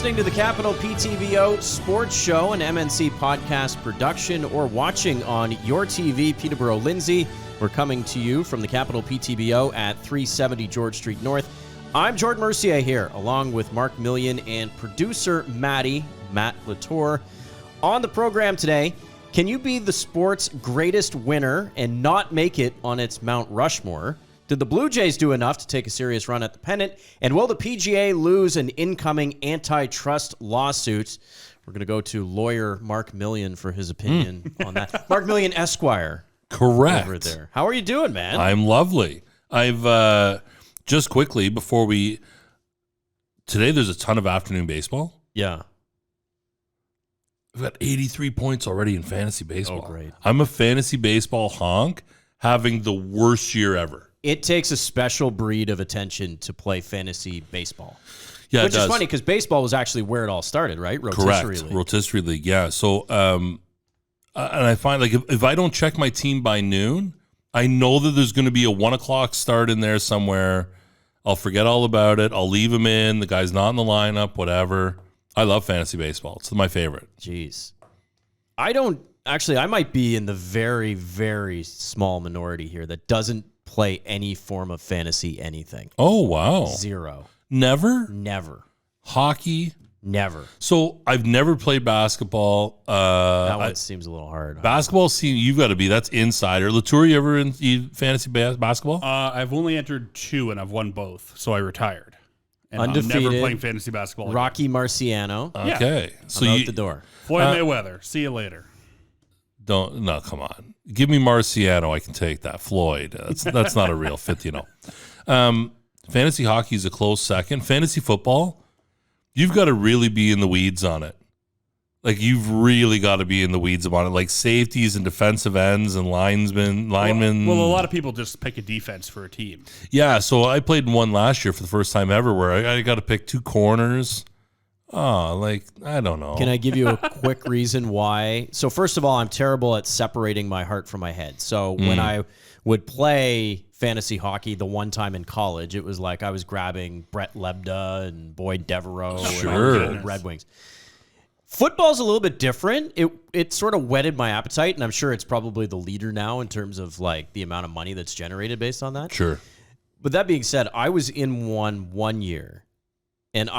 listening to the Capital PTBO Sports Show, an MNC podcast production, or watching on your TV, Peterborough, Lindsay. We're coming to you from the Capital PTBO at 370 George Street North. I'm Jordan Mercier here, along with Mark Million and producer Matty, Matt Latour. On the program today, can you be the sport's greatest winner and not make it on its Mount Rushmore? Did the Blue Jays do enough to take a serious run at the pennant? And will the PGA lose an incoming antitrust lawsuit? We're going to go to lawyer Mark Million for his opinion on that. Mark Million, Esquire. Correct. Over there. How are you doing, man? I'm lovely. I've just quickly before we today. There's a ton of afternoon baseball. Yeah. I've got 83 points already in fantasy baseball. Oh, great. I'm a fantasy baseball honk having the worst year ever. It takes a special breed of attention to play fantasy baseball. Yeah, Which is funny because baseball was actually where it all started, right? Rotisserie Correct. League. Rotisserie League, yeah. So, and I find like if I don't check my team by noon, I know that there's going to be a 1 o'clock start in there somewhere. I'll forget all about it. I'll leave him in. The guy's not in the lineup, whatever. I love fantasy baseball. It's my favorite. Jeez. I might be in the very, very small minority here that doesn't play any form of fantasy anything. Oh, wow. Zero. Never? Never. Hockey? Never. So I've never played basketball. That one seems a little hard. Basketball, you've got to be. That's insider. Latour, you ever in fantasy basketball? I've only entered 2 and I've won both, so I retired. And Undefeated. I'm never playing fantasy basketball again. Rocky Marciano. Okay. So I'm out the door. Floyd Mayweather. See you later. No, come on. Give me Marciano. I can take that. Floyd. That's not a real fit, you know. Fantasy hockey is a close second. Fantasy football, you've got to really be in the weeds on it. Like, you've really got to be in the weeds about it. Like, safeties and defensive ends and linemen. Well, a lot of people just pick a defense for a team. Yeah, so I played in one last year for the first time ever where I got to pick 2 corners. Oh, I don't know. Can I give you a quick reason why? So first of all, I'm terrible at separating my heart from my head. So when I would play fantasy hockey the one time in college, it was like I was grabbing Brett Lebda and Boyd Devereaux and Red Wings. Football's a little bit different. It sort of whetted my appetite, and I'm sure it's probably the leader now in terms of like the amount of money that's generated based on that. Sure. But that being said, I was in one year, and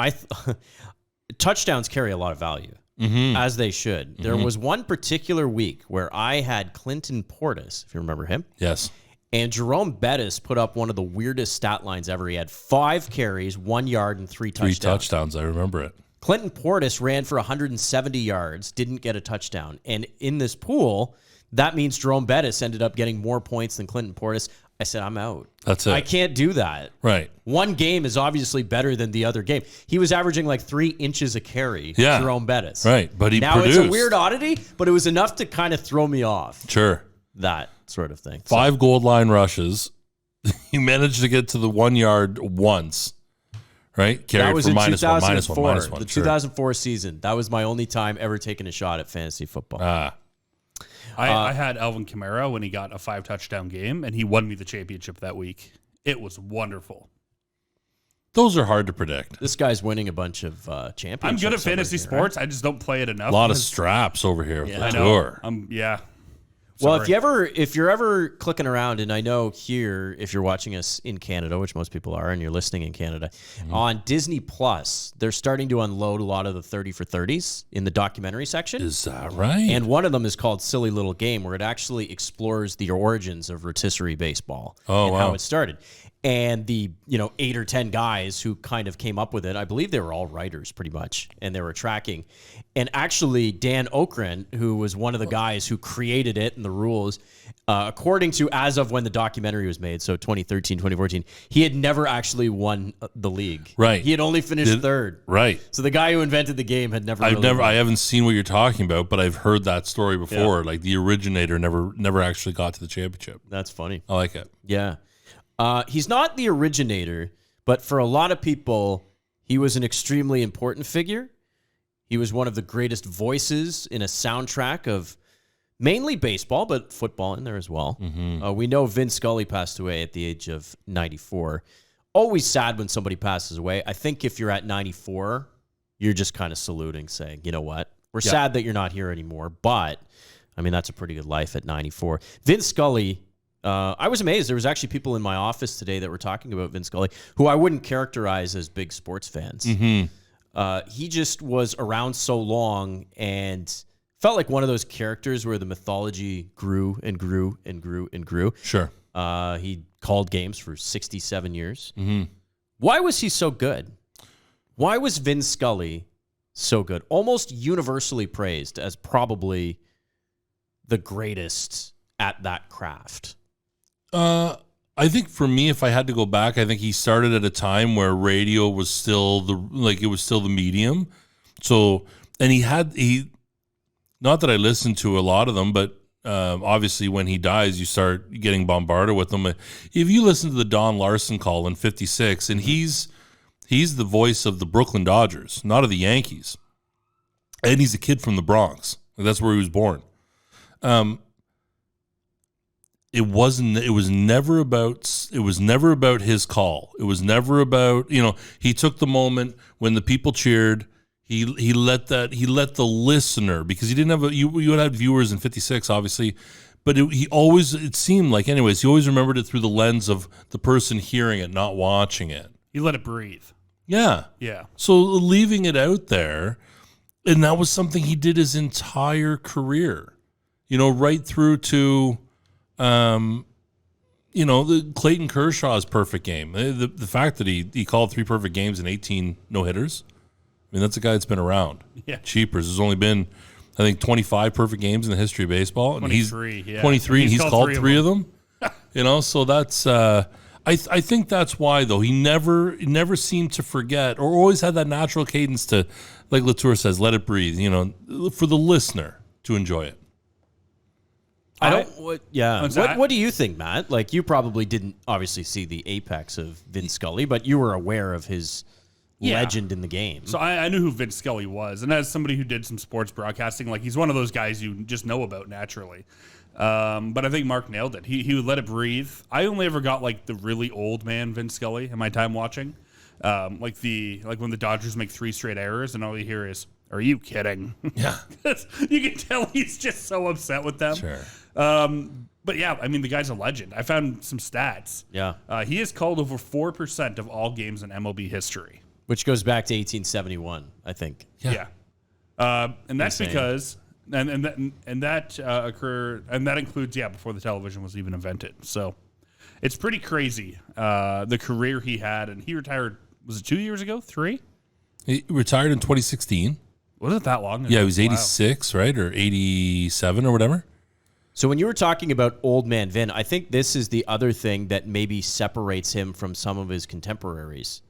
touchdowns carry a lot of value, as they should. There was one particular week where I had Clinton Portis, if you remember him. Yes. And Jerome Bettis put up one of the weirdest stat lines ever. He had 5 carries, 1 yard, and 3 touchdowns. 3 touchdowns, I remember it. Clinton Portis ran for 170 yards, didn't get a touchdown. And in this pool, that means Jerome Bettis ended up getting more points than Clinton Portis. I said, I'm out. That's it. I can't do that. Right. One game is obviously better than the other game. He was averaging like 3 inches a carry, Jerome Bettis. Right, but he now produced. It's a weird oddity, but it was enough to kind of throw me off. Sure. That sort of thing. 5 gold line rushes. He managed to get to the 1 yard once. Right? Carried that was for in minus 1, minus 1, minus 1. The 2004 season. That was my only time ever taking a shot at fantasy football. I had Alvin Kamara when he got a 5 touchdown game, and he won me the championship that week. It was wonderful. Those are hard to predict. This guy's winning a bunch of championships. I'm good at fantasy sports. Right? I just don't play it enough. A lot of straps over here. Yeah, I know. Yeah. Well, Sorry. if you're ever clicking around, and I know here, if you're watching us in Canada, which most people are, and you're listening in Canada, on Disney Plus, they're starting to unload a lot of the 30 for 30s in the documentary section. Is that right? And one of them is called Silly Little Game, where it actually explores the origins of rotisserie baseball and how it started. And the 8 or 10 guys who kind of came up with it, I believe they were all writers pretty much, and they were tracking. And actually, Dan Okren, who was one of the guys who created it and the rules, according to as of when the documentary was made, so 2013, 2014, he had never actually won the league. Right. He had only finished third. Right. So the guy who invented the game had never. I haven't seen what you're talking about, but I've heard that story before. Yeah. Like the originator never actually got to the championship. That's funny. I like it. Yeah. He's not the originator, but for a lot of people, he was an extremely important figure. He was one of the greatest voices in a soundtrack of mainly baseball, but football in there as well. We know Vince Scully passed away at the age of 94. Always sad when somebody passes away. I think if you're at 94, you're just kind of saluting, saying, you know what? We're sad that you're not here anymore, but, I mean, that's a pretty good life at 94. Vince Scully, I was amazed. There was actually people in my office today that were talking about Vince Scully, who I wouldn't characterize as big sports fans. He just was around so long and felt like one of those characters where the mythology grew and grew and grew and grew. Sure. He called games for 67 years. Why was he so good? Why was Vince Scully so good? Almost universally praised as probably the greatest at that craft. I think for me, if I had to go back, I think he started at a time where radio was still the medium. So, and he not that I listened to a lot of them, but obviously when he dies, you start getting bombarded with them. If you listen to the Don Larson call in 56, and he's the voice of the Brooklyn Dodgers, not of the Yankees. And he's a kid from the Bronx. That's where he was born. It was never about his call. It was never about, he took the moment when the people cheered. He let the listener, because he didn't have you would have viewers in 56 obviously, but it seemed like anyways, he always remembered it through the lens of the person hearing it, not watching it. He let it breathe. Yeah. Yeah. So leaving it out there, and that was something he did his entire career, right through to the Clayton Kershaw's perfect game. The fact that he called 3 perfect games and 18 no-hitters. I mean, that's a guy that's been around. Yeah. Cheapers. There's only been, I think, 25 perfect games in the history of baseball. 23, yeah. 23, and he's called 3 of them. So that's, I think that's why, though. He never seemed to forget, or always had that natural cadence to, like Latour says, let it breathe, for the listener to enjoy it. What do you think, Matt? Like, you probably didn't obviously see the apex of Vince Scully, but you were aware of his legend in the game. So I knew who Vince Scully was, and as somebody who did some sports broadcasting, like, he's one of those guys you just know about naturally. But I think Mark nailed it. He would let it breathe. I only ever got like the really old man Vince Scully in my time watching, like when the Dodgers make 3 straight errors, and all you hear is, "Are you kidding?" Yeah, you can tell he's just so upset with them. Sure. But yeah, I mean, the guy's a legend. I found some stats. Yeah. He has called over 4% of all games in MLB history, which goes back to 1871, I think. Yeah. And that's insane. Because that occurred, and that includes before the television was even invented. So it's pretty crazy the career he had, and he retired. Was it 2 years ago? 3? He retired in 2016. Wasn't that long ago? Yeah, he was 86, right, or 87 or whatever. So when you were talking about Old Man Vin, I think this is the other thing that maybe separates him from some of his contemporaries.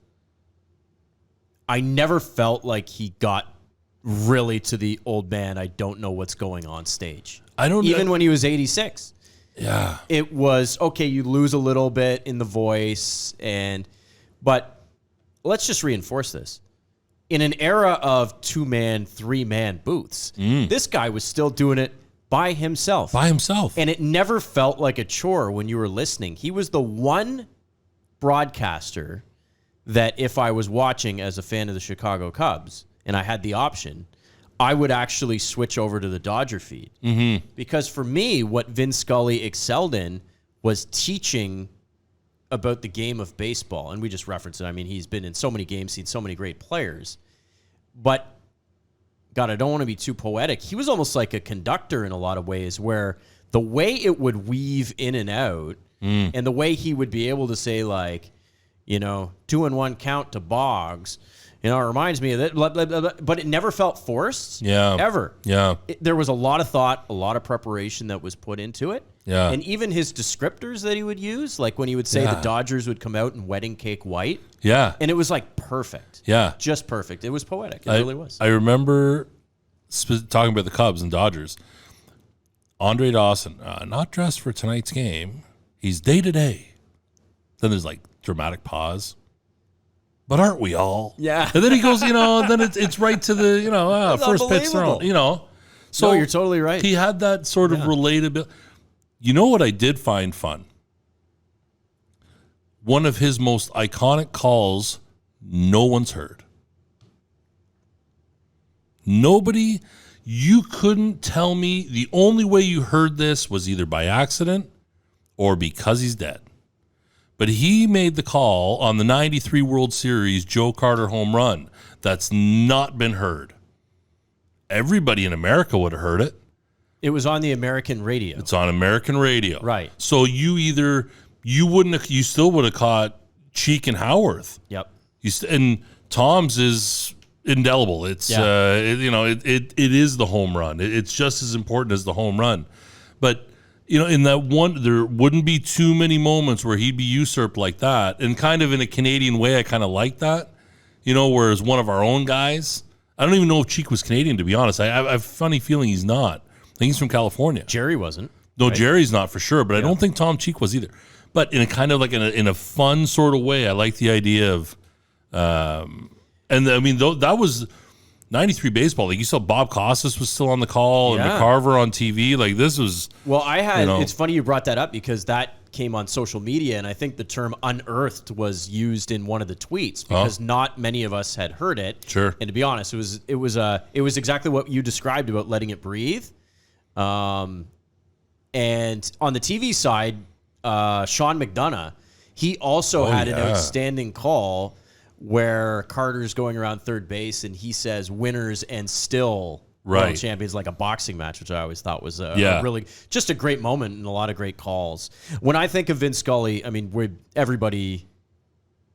I never felt like he got really to the old man, I don't know what's going on stage. Even when he was 86. Yeah. It was, okay, you lose a little bit in the voice, but let's just reinforce this. In an era of 2-man, 3-man booths, this guy was still doing it by himself. And it never felt like a chore when you were listening. He was the one broadcaster that if I was watching as a fan of the Chicago Cubs and I had the option, I would actually switch over to the Dodger feed. Mm-hmm. Because for me, what Vince Scully excelled in was teaching about the game of baseball. And we just referenced it. I mean, he's been in so many games, seen so many great players. But, God, I don't want to be too poetic. He was almost like a conductor in a lot of ways, where the way it would weave in and out and the way he would be able to say, like, 2-1 count to Boggs, it reminds me of that, blah, blah, blah, blah, but it never felt forced. Yeah. Ever. Yeah. There was a lot of thought, a lot of preparation that was put into it. Yeah. And even his descriptors that he would use, like when he would say the Dodgers would come out in wedding cake white. Yeah. And it was like perfect. Yeah. Just perfect. It was poetic. It really was. I remember talking about the Cubs and Dodgers. Andre Dawson, not dressed for tonight's game. He's day-to-day. Then there's like dramatic pause. But aren't we all? Yeah. And then he goes, then it's right to the, first pitch thrown, So no, you're totally right. He had that sort of relatability. You know what I did find fun? One of his most iconic calls no one's heard. Nobody, you couldn't tell me. The only way you heard this was either by accident or because he's dead. But he made the call on the 93 World Series Joe Carter home run. That's not been heard. Everybody in America would have heard it. It was on the American radio. It's on American radio. Right. So you still would have caught Cheek and Howarth. Yep. And Tom's is indelible. It's it is the home run. It's just as important as the home run. But in that one, there wouldn't be too many moments where he'd be usurped like that. And kind of in a Canadian way, I kind of like that. Whereas one of our own guys, I don't even know if Cheek was Canadian, to be honest. I have a funny feeling he's not. I think he's from California. Jerry wasn't. No, right? Jerry's not for sure, but I don't think Tom Cheek was either. But in a kind of like in a fun sort of way, I like the idea of, that was 93 baseball. Like you saw Bob Costas was still on the call and McCarver on TV. Like this was. Well, it's funny you brought that up because that came on social media, and I think the term unearthed was used in one of the tweets because not many of us had heard it. Sure. And to be honest, it was exactly what you described about letting it breathe. And on the TV side, Sean McDonough, he also had an outstanding call where Carter's going around third base and he says winners and still world champions, like a boxing match, which I always thought was a really just a great moment and a lot of great calls. When I think of Vince Scully, I mean, everybody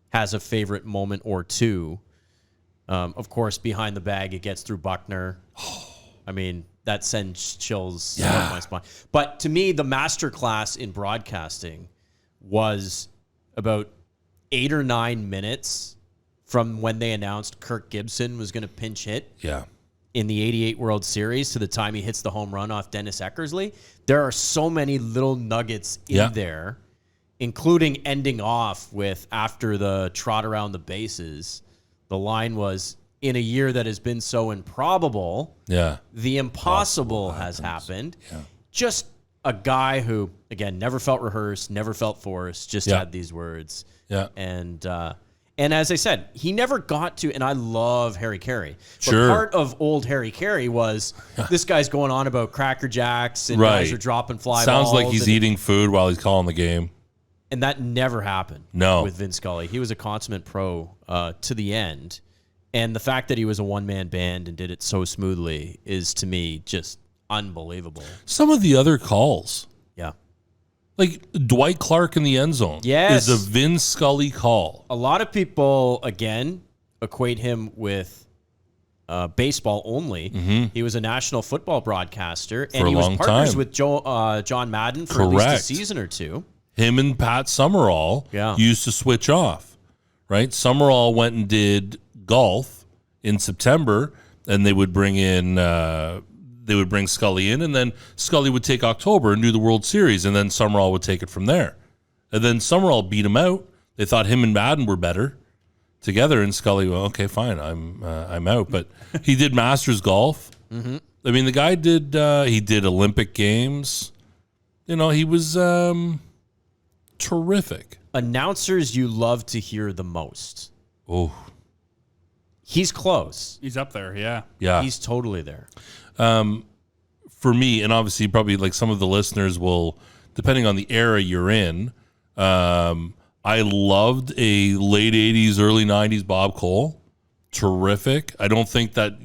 has a favorite moment or two. Of course, behind the bag, it gets through Buckner. I mean, that sends chills down my spine. But to me, the masterclass in broadcasting was about 8 or 9 minutes from when they announced Kirk Gibson was going to pinch hit in the 88 World Series to the time he hits the home run off Dennis Eckersley. There are so many little nuggets in there, including ending off with, after the trot around the bases, the line was, in a year that has been so improbable, the impossible has happened. Yeah. Just a guy who, again, never felt rehearsed, never felt forced, just had these words. Yeah. And as I said, he never got to, and I love Harry Carey. But part of old Harry Carey was this guy's going on about Cracker Jacks and guys are dropping fly balls. Sounds like he's eating food while he's calling the game. And that never happened with Vince Scully. He was a consummate pro to the end. And the fact that he was a one-man band and did it so smoothly is, to me, just unbelievable. Some of the other calls. Yeah. Like Dwight Clark in the end zone is a Vince Scully call. A lot of people, again, equate him with baseball only. Mm-hmm. He was a national football broadcaster, and he was partners with John Madden for at least a season or two. Him and Pat Summerall used to switch off, right? Summerall went and did golf in September, and they would bring Scully in, and then Scully would take October and do the World Series, and then Summerall would take it from there. And then Summerall beat him out. They thought him and Madden were better together, and Scully, well, okay, fine, I'm out. But he did Masters golf. Mm-hmm. I mean, the guy did he did Olympic Games. He was terrific. Announcers you love to hear the most. Oh. He's close. He's up there, yeah. Yeah. He's totally there. For me, and obviously probably like some of the listeners will, depending on the era you're in, I loved a late 80s, early 90s Bob Cole. Terrific. I don't think that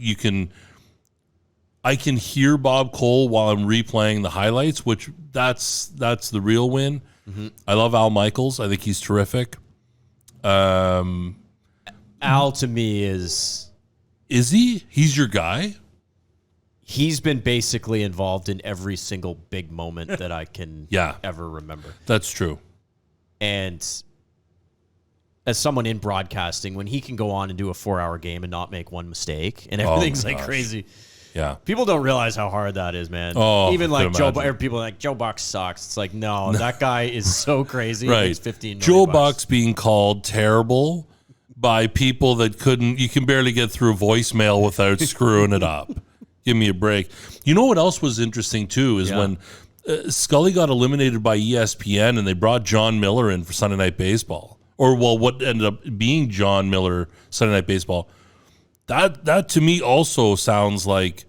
I can hear Bob Cole while I'm replaying the highlights, which that's the real win. Mm-hmm. I love Al Michaels. I think he's terrific. Al, to me, is he? He's your guy? He's been basically involved in every single big moment that I can ever remember. That's true. And as someone in broadcasting, when he can go on and do a 4-hour game and not make one mistake and everything's crazy. Yeah. People don't realize how hard that is, man. Oh, even like people are like, Joe Buck sucks. It's like, no, that guy is so crazy. Right. It's $15 million. Joe Buck's being called terrible by people that you can barely get through a voicemail without screwing it up. Give me a break. You know what else was interesting too is when Scully got eliminated by ESPN and they brought John Miller in for Sunday Night Baseball. Or, well, what ended up being John Miller Sunday Night Baseball. That to me also sounds like,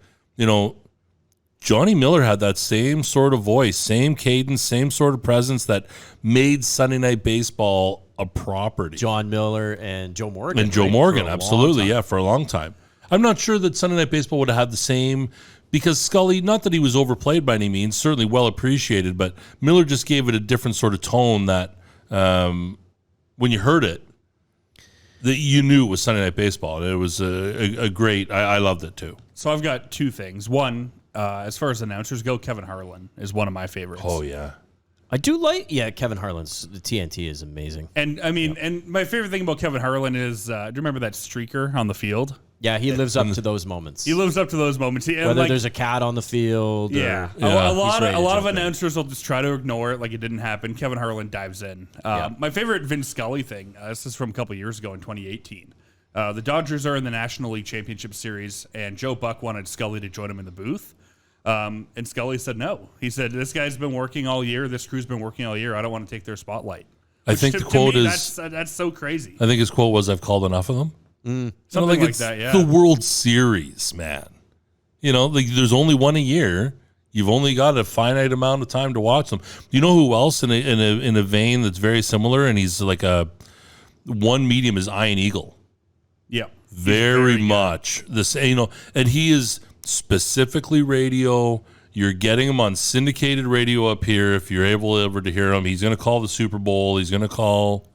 Johnny Miller had that same sort of voice, same cadence, same sort of presence that made Sunday Night Baseball a property. John Miller and Joe Morgan. And Joe Morgan, absolutely, for a long time. I'm not sure that Sunday Night Baseball would have had the same, because Scully, not that he was overplayed by any means, certainly well appreciated, but Miller just gave it a different sort of tone that when you heard it, that you knew it was Sunday Night Baseball. It was a great, I loved it too. So I've got two things. One, as far as announcers go, Kevin Harlan is one of my favorites. Oh, yeah. I do like, Kevin Harlan's, the TNT is amazing. And I mean, and my favorite thing about Kevin Harlan is, do you remember that streaker on the field? Yeah, he lives up to those moments. He lives up to those moments. Whether there's a cat on the field. Yeah. A lot of announcers will just try to ignore it like it didn't happen. Kevin Harlan dives in. My favorite Vince Scully thing, this is from a couple years ago in 2018. The Dodgers are in the National League Championship Series, and Joe Buck wanted Scully to join him in the booth. And Scully said no. He said, this guy's been working all year. This crew's been working all year. I don't want to take their spotlight. I think the quote is... That's so crazy. I think his quote was, I've called enough of them. Something like that, yeah. The World Series, man. There's only one a year. You've only got a finite amount of time to watch them. You know who else in a vein that's very similar, and he's like one medium is Ian Eagle. Yeah. Very much the same, and he is specifically radio. You're getting him on syndicated radio up here if you're able ever to hear him. He's going to call the Super Bowl. He's going to call,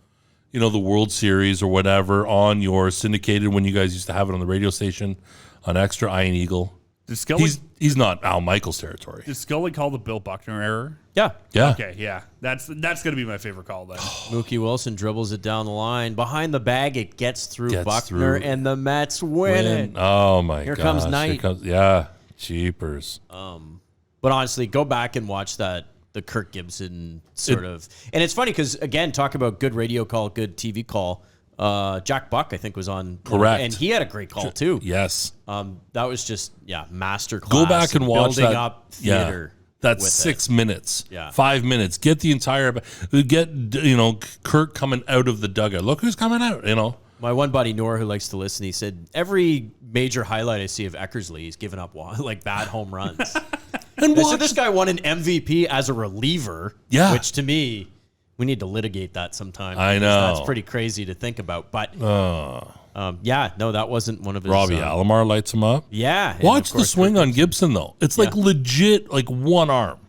the World Series or whatever on your syndicated when you guys used to have it on the radio station on Extra. Ian Eagle. He's not Al Michaels territory. Did Scully call the Bill Buckner error? Yeah. Okay, yeah. That's going to be my favorite call then. Mookie Wilson dribbles it down the line. Behind the bag, it gets through Buckner, and the Mets win it. Oh, my God. Here comes Knight. Cheapers. But honestly, go back and watch the Kirk Gibson sort of. And it's funny because, again, talk about good radio call, good TV call. Jack Buck, I think, was on. Correct. And he had a great call, too. Yes. That was just, master class. Go back and watch building that. Up theater. That's 6 minutes. Yeah. 5 minutes. Get the entire, Kirk coming out of the dugout. Look who's coming out, My one buddy, Noor, who likes to listen, he said, every major highlight I see of Eckersley, he's given up bad home runs. And so this guy won an MVP as a reliever, which to me, we need to litigate that sometime. I know. That's pretty crazy to think about. But, that wasn't one of his... Robbie Alomar lights him up. Yeah. Watch the swing on Gibson, though. It's legit, one arm.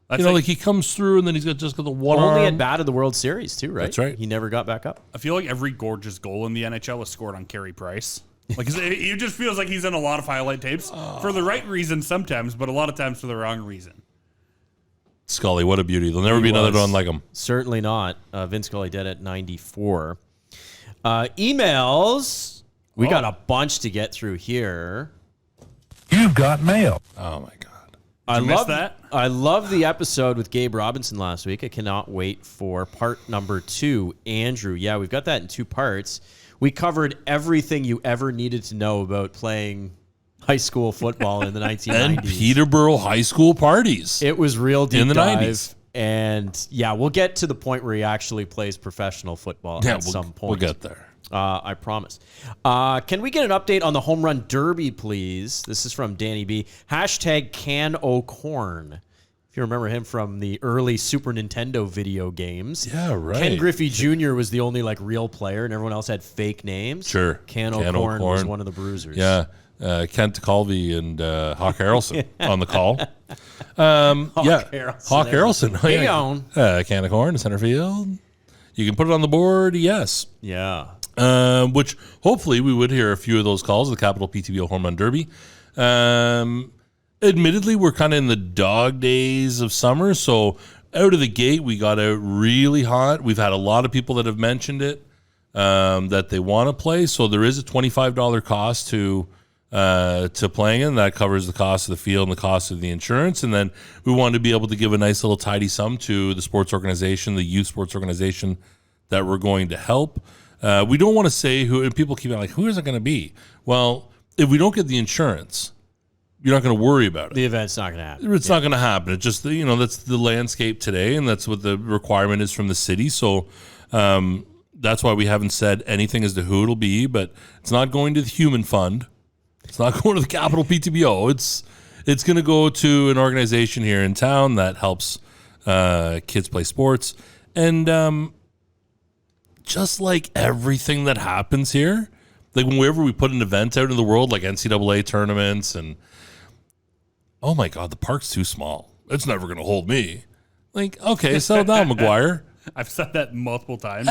That's he comes through and then he's just got the one arm. Only at bat of the World Series, too, right? That's right. He never got back up. I feel like every gorgeous goal in the NHL is scored on Carey Price. It just feels like he's in a lot of highlight tapes for the right reason sometimes, but a lot of times for the wrong reason. Scully, what a beauty. There'll never be another one like him. Certainly not. Vince Scully dead at 94. Emails. We got a bunch to get through here. You've got mail. Oh, my God. I love that. I love the episode with Gabe Robinson last week. I cannot wait for part number 2. Andrew, we've got that in 2 parts. We covered everything you ever needed to know about playing high school football in the 1990s. And Peterborough high school parties. It was real deep in the dive. 90s. And we'll get to the point where he actually plays professional football at some point. We'll get there. I promise. Can we get an update on the home run derby, please? This is from Danny B. Hashtag Can O'Corn. If you remember him from the early Super Nintendo video games. Yeah, right. Ken Griffey Jr. was the only real player, and everyone else had fake names. Sure. Ken O'Corn was one of the bruisers. Yeah. Kent Colby and Hawk Harrelson on the call. Hawk Harrelson. Hey on. Can of corn, center field. You can put it on the board, yes. Yeah. Which hopefully we would hear a few of those calls, the Capital PTBO Home Run Derby. Admittedly, we're kind of in the dog days of summer, so out of the gate, we got out really hot. We've had a lot of people that have mentioned it, that they want to play, so there is a $25 cost to playing in. That covers the cost of the field and the cost of the insurance, and then we wanted to be able to give a nice little tidy sum to the sports organization, the youth sports organization that we're going to help. We don't want to say who, and people keep like, who is it going to be? Well, if we don't get the insurance, you're not going to worry about it. The event's not going to happen. It's not going to happen. It's just, that's the landscape today, and that's what the requirement is from the city. So That's why we haven't said anything as to who it'll be, but it's not going to the Human Fund. It's not going to the Capital PTBO. It's going to go to an organization here in town that helps kids play sports. And just like everything that happens here, like whenever we put an event out in the world, like NCAA tournaments, and oh my God, the park's too small. It's never going to hold me. Like, okay, settle down, McGuire. I've said that multiple times.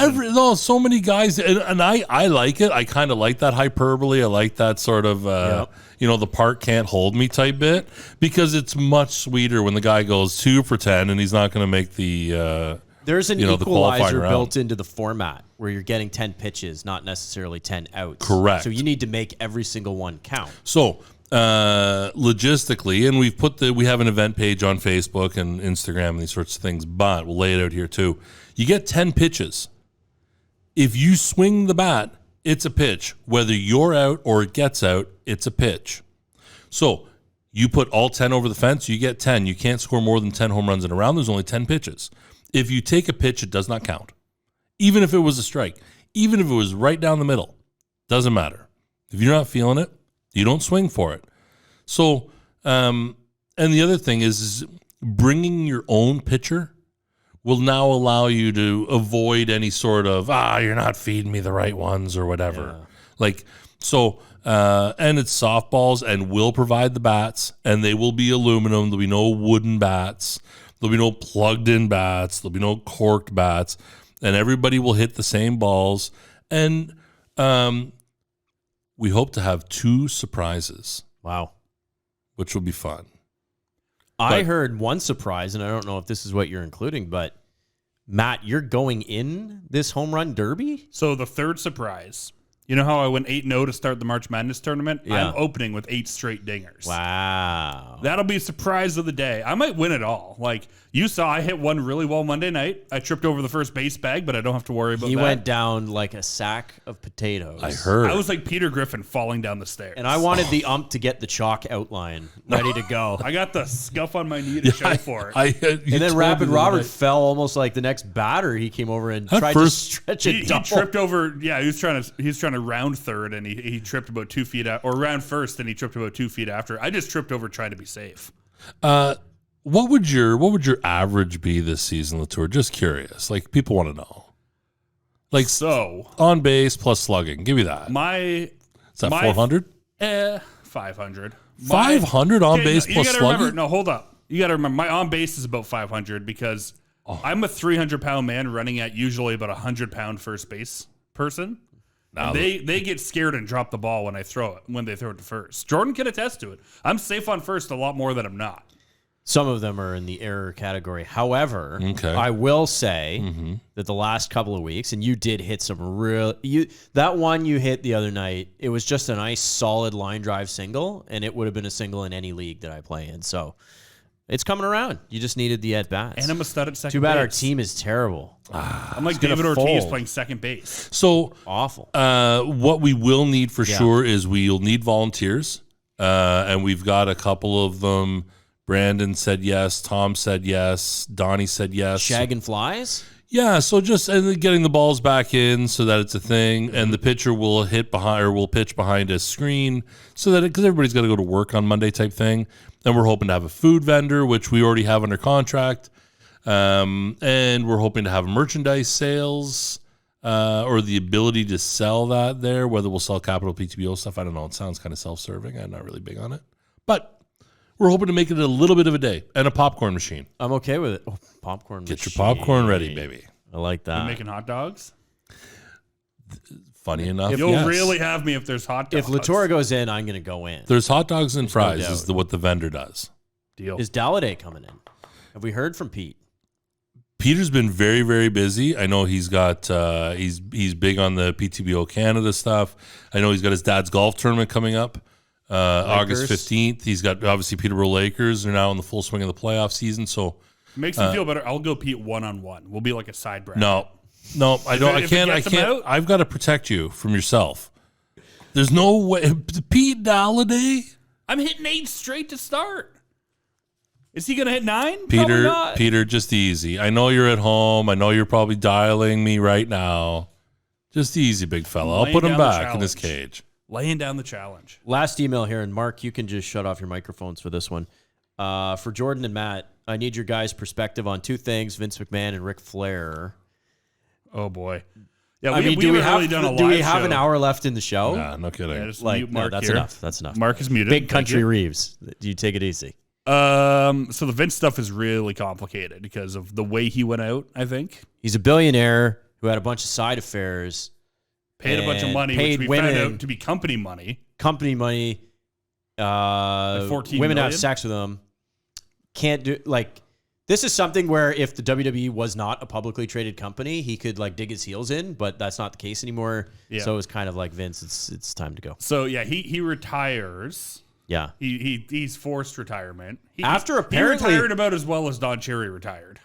So many guys, and I like it. I kind of like that hyperbole. I like that sort of, the park can't hold me type bit, because it's much sweeter when the guy goes 2 for 10 and he's not going to make the. There's an the equalizer built into the format where you're getting 10 pitches, not necessarily 10 outs. Correct. So you need to make every single one count. So logistically, and we have an event page on Facebook and Instagram and these sorts of things, but we'll lay it out here too. You get 10 pitches. If you swing the bat, it's a pitch. Whether you're out or it gets out, it's a pitch. So you put all 10 over the fence, you get 10. You can't score more than 10 home runs in a round. There's only 10 pitches. If you take a pitch, it does not count. Even if it was a strike, even if it was right down the middle, doesn't matter. If you're not feeling it, you don't swing for it. So, and the other thing is bringing your own pitcher will now allow you to avoid any sort of, you're not feeding me the right ones or whatever. Yeah. Like, so, and it's softballs, and we'll provide the bats, and they will be aluminum. There'll be no wooden bats. There'll be no plugged in bats. There'll be no corked bats, and everybody will hit the same balls. And we hope to have 2 surprises. Wow. Which will be fun. I heard one surprise, and I don't know if this is what you're including, but Matt, you're going in this home run derby? So the third surprise. You know how I went 8-0 to start the March Madness tournament? Yeah. I'm opening with 8 straight dingers. Wow. That'll be a surprise of the day. I might win it all. Like, you saw, I hit one really well Monday night. I tripped over the first base bag, but I don't have to worry about that. He went down like a sack of potatoes. I heard. I was like Peter Griffin falling down the stairs. And I wanted the ump to get the chalk outline ready to go. I got the scuff on my knee to show for it. And then Rapid Robert fell almost like the next batter. He came over and tried to stretch it. He tripped over. Yeah, he was trying to round third, and he tripped about 2 feet out, or round first, and he tripped about 2 feet after. I just tripped over trying to be safe. What would your average be this season, Latour? Just curious. Like, people want to know. Like, so on base plus slugging. Give me that. Is that 400? 500. 500 on base plus slugging? Remember, no, hold up. You got to remember, my on base is about 500 because I'm a 300-pound man running at usually about 100-pound first base person. Now they get scared and drop the ball when they throw it to first. Jordan can attest to it. I'm safe on first a lot more than I'm not. Some of them are in the error category. However, I will say that the last couple of weeks, and you did hit some that one you hit the other night, it was just a nice solid line drive single, and it would have been a single in any league that I play in. So it's coming around. You just needed the at-bats. And I'm a stud at second base. Too bad our team is terrible. I'm like David Ortiz playing second base. So awful. What we will need for sure is we'll need volunteers, and we've got a couple of them. Brandon said yes. Tom said yes. Donnie said yes. Shagging flies? Yeah, so just getting the balls back in so that it's a thing, and the pitcher will pitch behind a screen so that because everybody's got to go to work on Monday type thing. And we're hoping to have a food vendor, which we already have under contract, and we're hoping to have merchandise sales or the ability to sell that there. Whether we'll sell Capital PTBO stuff, I don't know. It sounds kind of self-serving. I'm not really big on it, but we're hoping to make it a little bit of a day and a popcorn machine. I'm okay with it. Oh, popcorn machine. Get your popcorn ready, baby. I like that. You making hot dogs? Funny enough, you'll really have me if there's hot dogs. If Latour goes in, I'm going to go in. There's hot dogs and fries is what the vendor does. Deal. Is Dalladay coming in? Have we heard from Pete? Peter's been very, very busy. I know he's got he's big on the PTBO Canada stuff. I know he's got his dad's golf tournament coming up. August 15th. He's got obviously Peterborough Lakers are now in the full swing of the playoff season. So makes me feel better. I'll go Pete 1-on-1. We'll be like a side bracket. No, I don't. I can't. I've got to protect you from yourself. There's no way. Pete Dalladay. I'm hitting 8 straight to start. Is he going to hit 9? Probably not. Peter, just easy. I know you're at home. I know you're probably dialing me right now. Just easy, big fella. I'll Laying put him down the back in his challenge. cage. Laying down the challenge. Last email here, and Mark, you can just shut off your microphones for this one. For Jordan and Matt, I need your guys' perspective on two things: Vince McMahon and Ric Flair. Oh boy. Yeah, I mean, do we have done a do we live have show. an hour left in the show? Nah, no kidding. Yeah, just Like, mute no, Mark that's here. enough. That's enough. Mark is muted. Big Thank Country you. Reeves. You take it easy. So the Vince stuff is really complicated because of the way he went out, I think. He's a billionaire who had a bunch of side affairs, Paid a bunch of and money, paid which we found women out to be company money. company money. Like 14 women have million? sex with him. Can't do like this is something where if the WWE was not a publicly traded company, he could like dig his heels in, but that's not the case anymore. Yeah. So it's kind of like Vince. It's time to go. So yeah, he retires. Yeah. He's forced retirement. After he apparently- retired about as well as Don Cherry retired.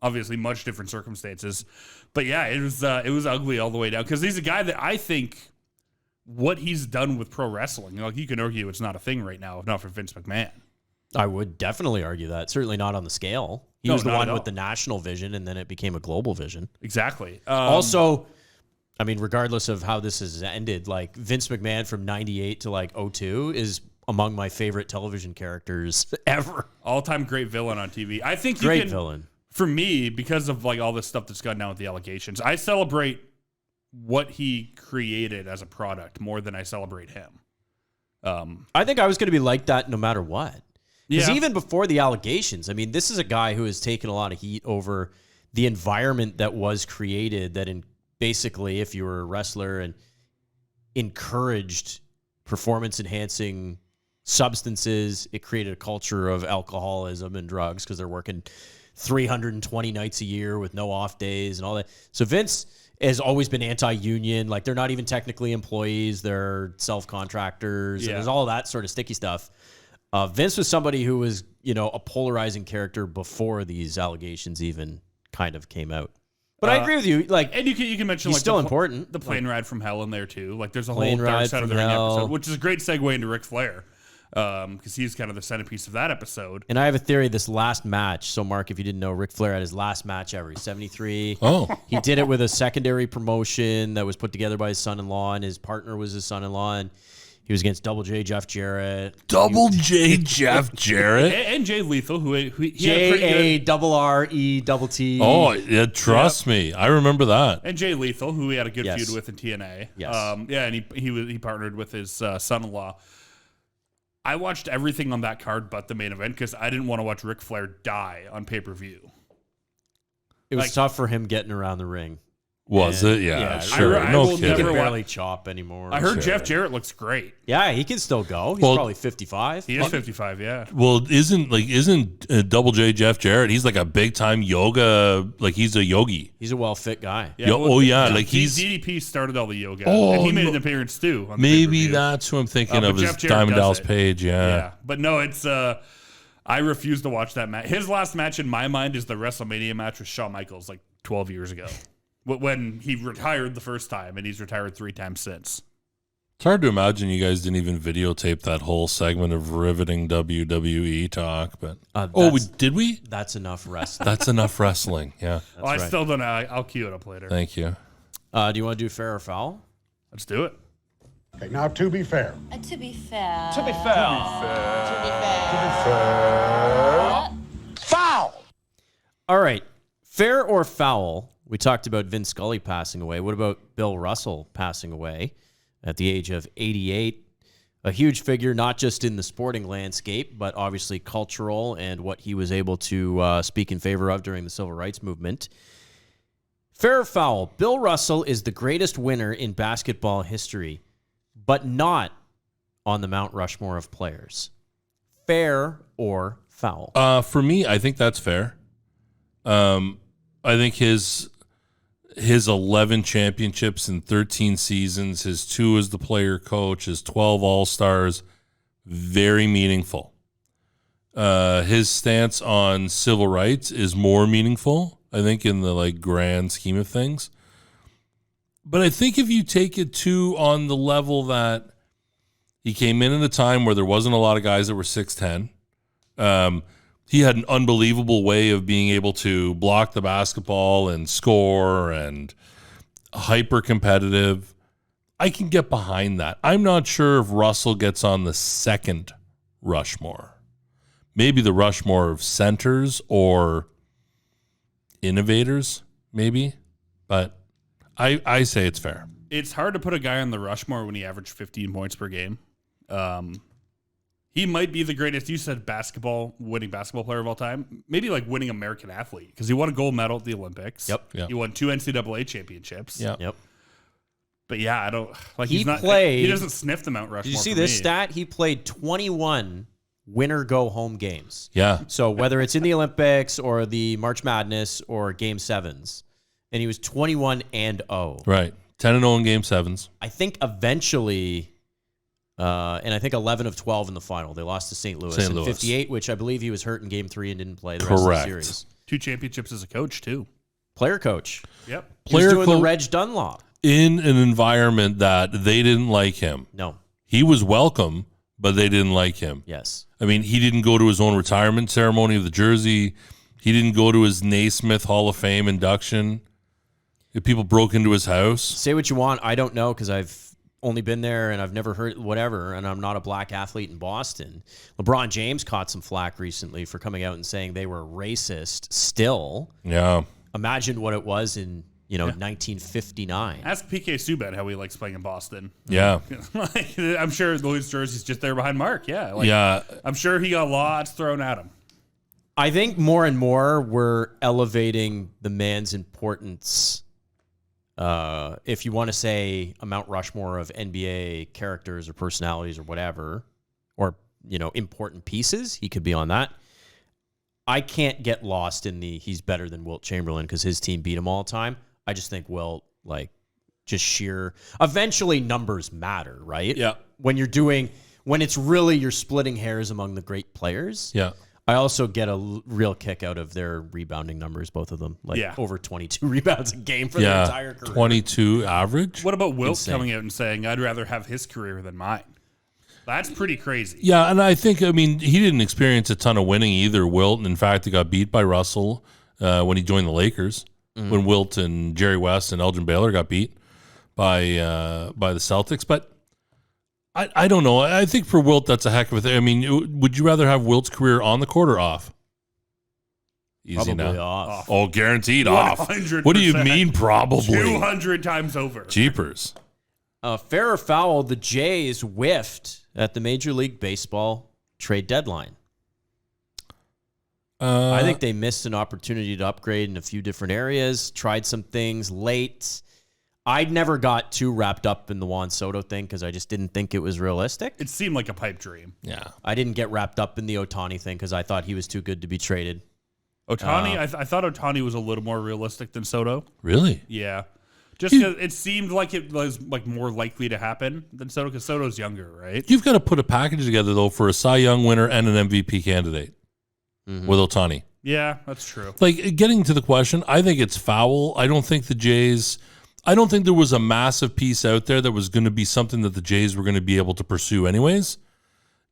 Obviously much different circumstances, but yeah, it was ugly all the way down because he's a guy that I think what he's done with pro wrestling, like you can argue it's not a thing right now if not for Vince McMahon. I would definitely argue that. Certainly not on the scale. He No, was the not one at with all. the national vision, and then it became a global vision. Exactly. Also, I mean, regardless of how this has ended, like Vince McMahon from 98 to like 02 is among my favorite television characters ever. all-time great villain on TV. I think Great you can, villain. for me, because of like all this stuff that's gone down with the allegations, I celebrate what he created as a product more than I celebrate him. I think I was going to be like that no matter what. Because Yeah. even before the allegations, I mean, this is a guy who has taken a lot of heat over the environment that was created that basically, if you were a wrestler and encouraged performance-enhancing substances, it created a culture of alcoholism and drugs because they're working 320 nights a year with no off days and all that. So Vince has always been anti-union. Like, they're not even technically employees. They're self-contractors. Yeah. And there's all that sort of sticky stuff. Vince was somebody who was, a polarizing character before these allegations even kind of came out. But I agree with you. Like, And you can mention he's like still the important. the plane ride from hell in there too. Like there's a whole Plane Dark Ride Side of the from Ring Hell. episode, which is a great segue into Ric Flair because he's kind of the centerpiece of that episode. And I have a theory this last match. So, Mark, if you didn't know, Ric Flair had his last match ever. He's 73. Oh, He did it with a secondary promotion that was put together by his son-in-law, and his partner was his son-in-law, and he was against Double J Jeff Jarrett. Double J Jeff Jarrett. And Jay Lethal, who he had pretty good. JARRETT. Oh, yeah, trust me. I remember that. And Jay Lethal, who he had a good Yes. feud with in TNA. Yes. And he partnered with his son-in-law. I watched everything on that card but the main event because I didn't want to watch Ric Flair die on pay-per-view. It was like- tough for him getting around the ring. Was And- it? Yeah, yeah, sure. I no will He kidding. can never barely chop anymore. I heard Sure. Jeff Jarrett looks great. Yeah, he can still go. He's Well- probably 55. He is 55, yeah. Well, isn't Double J Jeff Jarrett? He's like a big time yoga. Like he's a yogi. He's a well-fit guy. Yeah, Like he's DDP started all the yoga. Oh, and he made no. an appearance too. On the maybe pay-per-view. that's who I'm thinking but of Jeff as Jarrett Diamond does Dallas it. Page. Yeah, but no, it's I refuse to watch that match. His last match in my mind is the WrestleMania match with Shawn Michaels like 12 years ago. When he retired the first time, and he's retired 3 times since. It's hard to imagine you guys didn't even videotape that whole segment of riveting WWE talk. But did we? That's enough wrestling. That's enough wrestling. Yeah. I right. still don't know. I'll cue it up later. Thank you. Do you want to do fair or foul? Let's do it. Okay, now to be fair. To be fair. Foul! All right. Fair or foul? We talked about Vince Scully passing away. What about Bill Russell passing away at the age of 88? A huge figure, not just in the sporting landscape, but obviously cultural and what he was able to speak in favor of during the Civil Rights Movement. Fair or foul? Bill Russell is the greatest winner in basketball history, but not on the Mount Rushmore of players. Fair or foul? For me, I think that's fair. I think his 11 championships in 13 seasons, his 2 as the player coach, his 12 All-Stars, very meaningful. His stance on civil rights is more meaningful, I think, in the grand scheme of things. But I think if you take it to on the level that he came in at a time where there wasn't a lot of guys that were 6'10", he had an unbelievable way of being able to block the basketball and score, and hyper competitive. I can get behind that. I'm not sure if Russell gets on the second Rushmore. Maybe the Rushmore of centers or innovators, maybe. But I say it's fair. It's hard to put a guy on the Rushmore when he averaged 15 points per game. He might be the greatest, you said, winning basketball player of all time. Maybe like winning American athlete, because he won a gold medal at the Olympics. Yep. Yep. He won 2 NCAA championships. Yep. But yeah, I don't like. He played. He doesn't sniff the Mount Rushmore. Did you see for this me. stat? He played 21 winner go home games. Yeah. So whether it's in the Olympics or the March Madness or Game 7s, and he was 21-0. Right. 10-0 in Game 7s. I think eventually, and I think 11 of 12 in the final. They lost to St. Louis. St. in Louis. 58, which I believe he was hurt in Game 3 and didn't play the rest of the series. 2 championships as a coach too. Player coach. Yep. He was doing the coach Reg Dunlop. in an environment that they didn't like him. No. He was welcome, but they didn't like him. Yes. I mean, he didn't go to his own retirement ceremony of the jersey. He didn't go to his Naismith Hall of Fame induction. If people broke into his house. Say what you want. I don't know because I've only been there and I've never heard whatever, and I'm not a black athlete in Boston. LeBron James caught some flack recently for coming out and saying they were racist still. Yeah. Imagine what it was in 1959. Ask PK Subban how he likes playing in Boston. Yeah. Like, I'm sure Louis jersey's just there behind Mark. Yeah. Yeah. I'm sure he got lots thrown at him. I think more and more we're elevating the man's importance. If you want to say a Mount Rushmore of NBA characters or personalities or whatever, or, important pieces, he could be on that. I can't get lost in he's better than Wilt Chamberlain because his team beat him all the time. I just think Wilt, eventually numbers matter, right? Yeah. When it's really you're splitting hairs among the great players. Yeah. I also get a real kick out of their rebounding numbers, both of them. Over 22 rebounds a game for their entire career. 22 average. What about Wilt Insane. coming out and saying, I'd rather have his career than mine? That's pretty crazy. Yeah, and I think, he didn't experience a ton of winning either, Wilt. And in fact, he got beat by Russell when he joined the Lakers, when Wilt and Jerry West and Elgin Baylor got beat by the Celtics. But I don't know. I think for Wilt, that's a heck of a thing. Would you rather have Wilt's career on the court or off? Easy Probably now. off. Oh, guaranteed off. 100%. What do you mean probably? 200 times over. Jeepers. Fair or foul, the Jays whiffed at the Major League Baseball trade deadline. I think they missed an opportunity to upgrade in a few different areas, tried some things late. I'd never got too wrapped up in the Juan Soto thing because I just didn't think it was realistic. It seemed like a pipe dream. Yeah. I didn't get wrapped up in the Ohtani thing because I thought he was too good to be traded. Ohtani, I thought Ohtani was a little more realistic than Soto. Really? Yeah. Just because it seemed like it was more likely to happen than Soto, because Soto's younger, right? You've got to put a package together, though, for a Cy Young winner and an MVP candidate with Ohtani. Yeah, that's true. Getting to the question, I think it's foul. I don't think there was a massive piece out there that was going to be something that the Jays were going to be able to pursue anyways.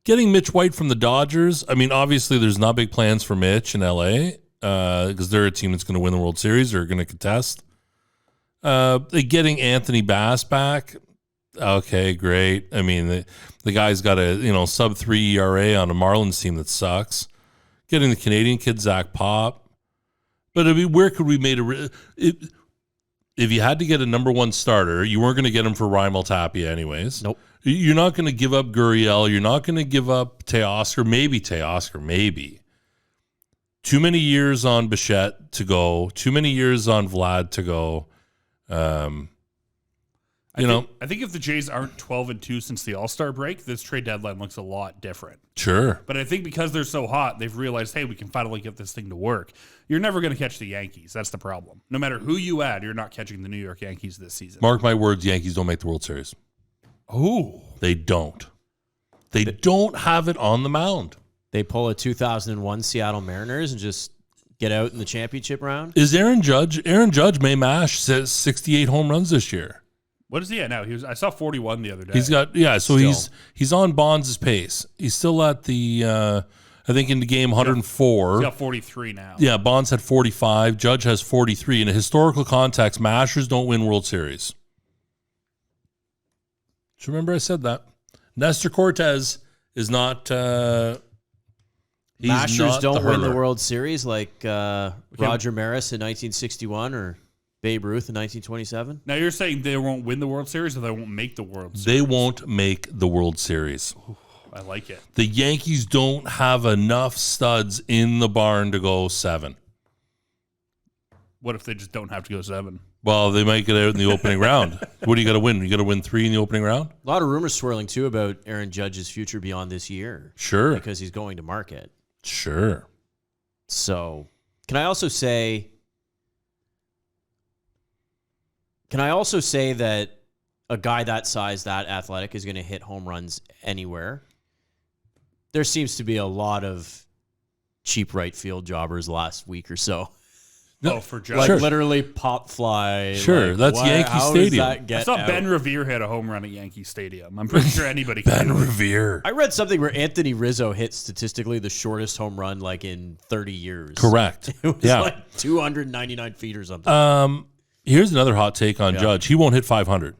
Getting Mitch White from the Dodgers, obviously there's not big plans for Mitch in L.A. Because they're a team that's going to win the World Series or going to contest. Getting Anthony Bass back, okay, great. The guy's got a sub-3 ERA on a Marlins team that sucks. Getting the Canadian kid Zach Pop, but where could we make if you had to get a number one starter, you weren't going to get him for Rymel Tapia anyways. Nope. You're not going to give up Gurriel. You're not going to give up Teoscar. Maybe. Too many years on Bichette to go. Too many years on Vlad to go. I think if the Jays aren't 12-2 since the All-Star break, this trade deadline looks a lot different. Sure. But I think because they're so hot, they've realized, hey, we can finally get this thing to work. You're never going to catch the Yankees. That's the problem. No matter who you add, you're not catching the New York Yankees this season. Mark my words, Yankees don't make the World Series. Oh. They don't. They don't have it on the mound. They pull a 2001 Seattle Mariners and just get out in the championship round. Is Aaron Judge? Aaron Judge may mash 68 home runs this year. What is he at now? I saw 41 the other day. He's got so Still. he's on Bonds' pace. He's still at the I think in the game 104. He's got 43 now. Yeah, Bonds had 45. Judge has 43. In a historical context, Mashers don't win World Series. Just remember I said that. Nestor Cortez is not... Mashers don't win the World Series like Roger Maris in 1961 or Babe Ruth in 1927? Now you're saying they won't win the World Series or they won't make the World Series? They won't make the World Series. I like it. The Yankees don't have enough studs in the barn to go 7. What if they just don't have to go 7? Well, they might get out in the opening round. What do you got to win? You got to win 3 in the opening round? A lot of rumors swirling, too, about Aaron Judge's future beyond this year. Sure. Because he's going to market. Sure. So, can I also say that a guy that size, that athletic, is going to hit home runs anywhere? There seems to be a lot of cheap right field jobbers last week or so. No, for Judge. Like literally pop fly. Sure, like, that's Yankee how Stadium. Does that get I saw out? Ben Revere hit a home run at Yankee Stadium. I'm pretty sure anybody can. Ben Revere. I read something where Anthony Rizzo hit statistically the shortest home run like in 30 years. Correct. It was Yeah. like 299 feet or something. Here's another hot take on Judge. He won't hit 500.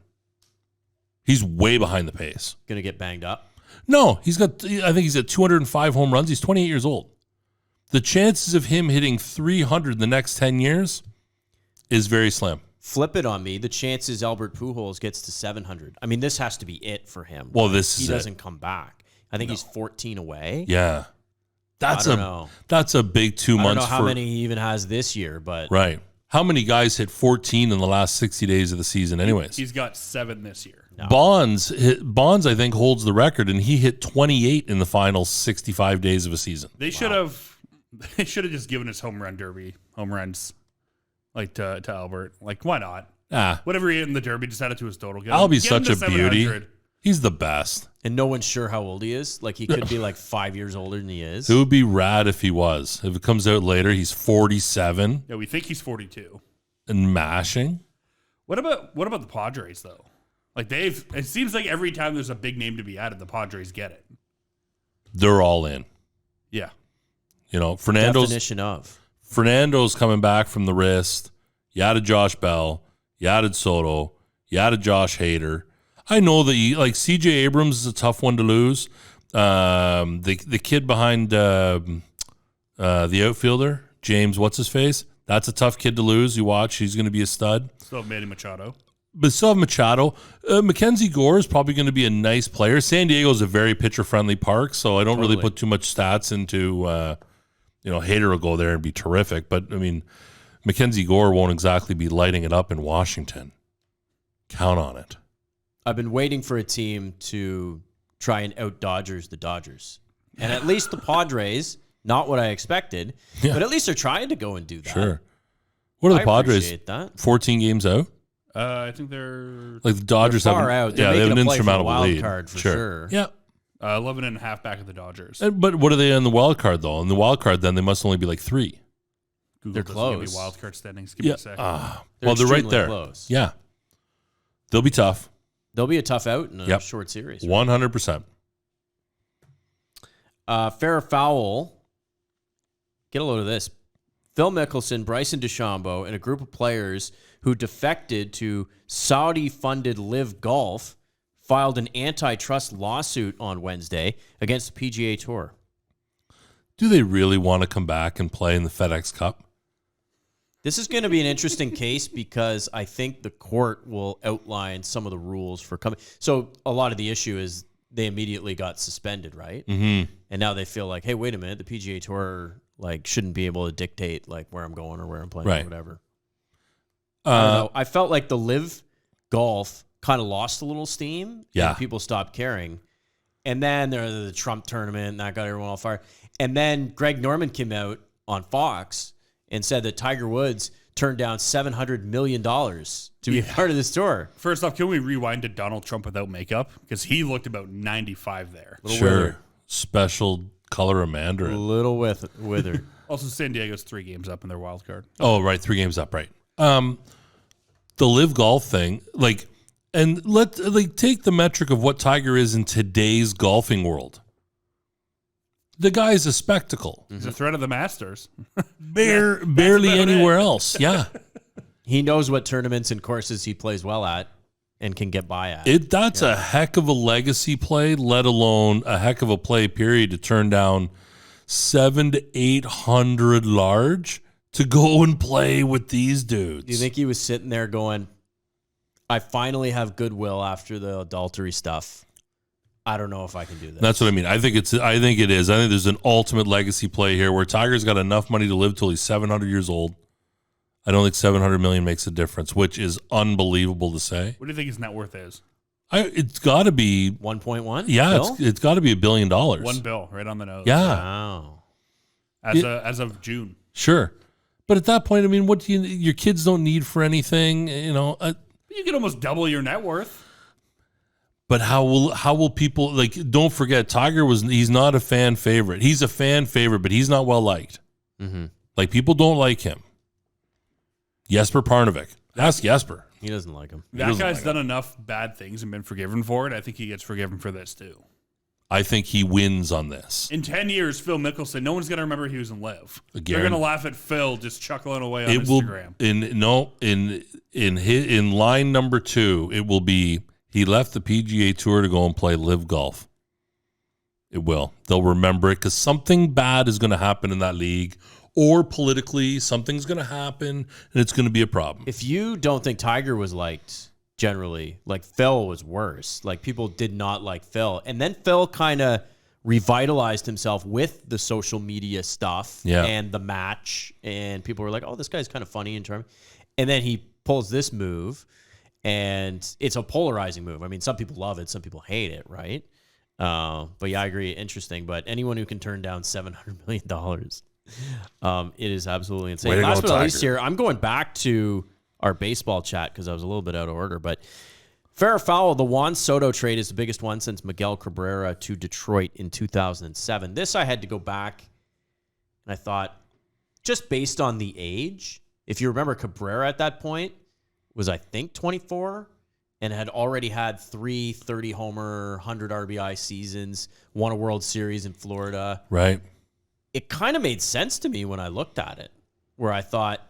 He's way behind the pace. Gonna get banged up. No, I think he's at 205 home runs. He's 28 years old. The chances of him hitting 300 in the next 10 years is very slim. Flip it on me. The chances Albert Pujols gets to 700. I mean, this has to be it for him. Well, He is doesn't come back. I think he's 14 away. Yeah. That's I don't know. That's a big 2 months. I don't know how many he even has this year, but Right. How many guys hit 14 in the last 60 days of the season anyways? He's got 7 this year. No. Bonds, I think, holds the record, and he hit 28 in the final 65 days of a season. They should have just given us home runs like to Albert. Like, why not? Whatever he hit in the Derby, just add it to his total. I'll be get him such to a beauty. 700. He's the best. and no one's sure how old he is. Like he could be like 5 years older than he is. It would be rad if he was. If it comes out later, he's 47 Yeah, we think he's 42. and mashing. What about the Padres though? Like it seems like every time there's a big name to be added, the Padres get it. They're all in. Yeah. You know, Fernando's coming back from the wrist. You added Josh Bell. You added Soto. You added Josh Hader. I know that CJ Abrams is a tough one to lose. The kid behind the outfielder, James, what's his face? That's a tough kid to lose. You watch, he's going to be a stud. Still have Manny Machado. But still have Machado. Mackenzie Gore is probably going to be a nice player. San Diego is a very pitcher-friendly park, so I don't really put too much stats into, Hader will go there and be terrific. But, I mean, Mackenzie Gore won't exactly be lighting it up in Washington. Count on it. I've been waiting for a team to try and out-Dodgers the Dodgers. And at least the Padres, not what I expected, but at least they're trying to go and do that. Sure. What are the Padres? Appreciate that. 14 games out? I think they're Like the Dodgers They're far have out. They're they have making an a play for the insurmountable wild lead. card for sure. Yeah. 11 and a half back of the Dodgers. But what are they in the wild card though? In the wild card, then they must only be like 3. Google They're doesn't give me close. wild card standings. Give me a second. Well, they're right extremely there. close. Yeah. They'll be tough. They'll be a tough out in a short series. 100%. Fair or foul. Get a load of this. Phil Mickelson, Bryson DeChambeau, and a group of players who defected to Saudi-funded Live Golf filed an antitrust lawsuit on Wednesday against the PGA Tour. Do they really want to come back and play in the FedEx Cup? This is going to be an interesting case because I think the court will outline some of the rules for coming. So a lot of the issue is they immediately got suspended, right? Mm-hmm. And now they feel like, hey, wait a minute, the PGA Tour shouldn't be able to dictate where I'm going or where I'm playing or whatever. I don't know. I felt like the Live Golf kind of lost a little steam. Yeah. And people stopped caring. And then there was the Trump tournament, and that got everyone all fired. And then Greg Norman came out on Fox and said that Tiger Woods turned down $700 million to be a part of this tour. First off, can we rewind to Donald Trump without makeup? Because he looked about 95 there. Withered. Special color of Mandarin. A little withered. Also, San Diego's 3 games up in their wild card. Oh, right. 3 games up, right. The Live Golf thing, and take the metric of what Tiger is in today's golfing world. The guy's a spectacle. He's a threat of the Masters. Barely anywhere else. Yeah. He knows what tournaments and courses he plays well at and can get by at. That's a heck of a legacy play, let alone a heck of a play period to turn down 700 to 800 large to go and play with these dudes. Do you think he was sitting there going, I finally have goodwill after the adultery stuff. I don't know if I can do this. That's what I mean. I think it is. I think there's an ultimate legacy play here where Tiger's got enough money to live till he's 700 years old. I don't think 700 million makes a difference, which is unbelievable to say. What do you think his net worth is? It's got to be 1.1. Yeah, it's got to be $1 billion. $1 billion, right on the nose. Yeah. Wow. As of June. Sure. But at that point, I mean, what do your kids don't need for anything, You can almost double your net worth. But how will people, like, don't forget, he's not a fan favorite. He's a fan favorite, but he's not well liked. Mm-hmm. Like, people don't like him. Jesper Parnevik. Ask Jesper. He doesn't like him. That guy's done enough bad things and been forgiven for it. I think he gets forgiven for this too. I think he wins on this. In 10 years, Phil Mickelson, no one's going to remember he was in Live. They're going to laugh at Phil just chuckling away on Instagram. In line number 2, it will be he left the PGA Tour to go and play Live Golf. It will. They'll remember it because something bad is going to happen in that league, or politically something's going to happen and it's going to be a problem. If you don't think Tiger was liked generally, like Phil was worse. Like people did not like Phil. And then Phil kind of revitalized himself with the social media stuff and the match. And people were like, oh, this guy's kind of funny and charming. And then he pulls this move and it's a polarizing move. I mean, some people love it. Some people hate it, right? But yeah, I agree. Interesting. But anyone who can turn down $700 million, it is absolutely insane. Last but not least here, I'm going back to our baseball chat because I was a little bit out of order. But fair or foul, the Juan Soto trade is the biggest one since Miguel Cabrera to Detroit in 2007. This I had to go back and I thought, just based on the age, if you remember Cabrera at that point was, I think, 24 and had already had 3 30-homer, 100 RBI seasons, won a World Series in Florida. Right. It kind of made sense to me when I looked at it, where I thought,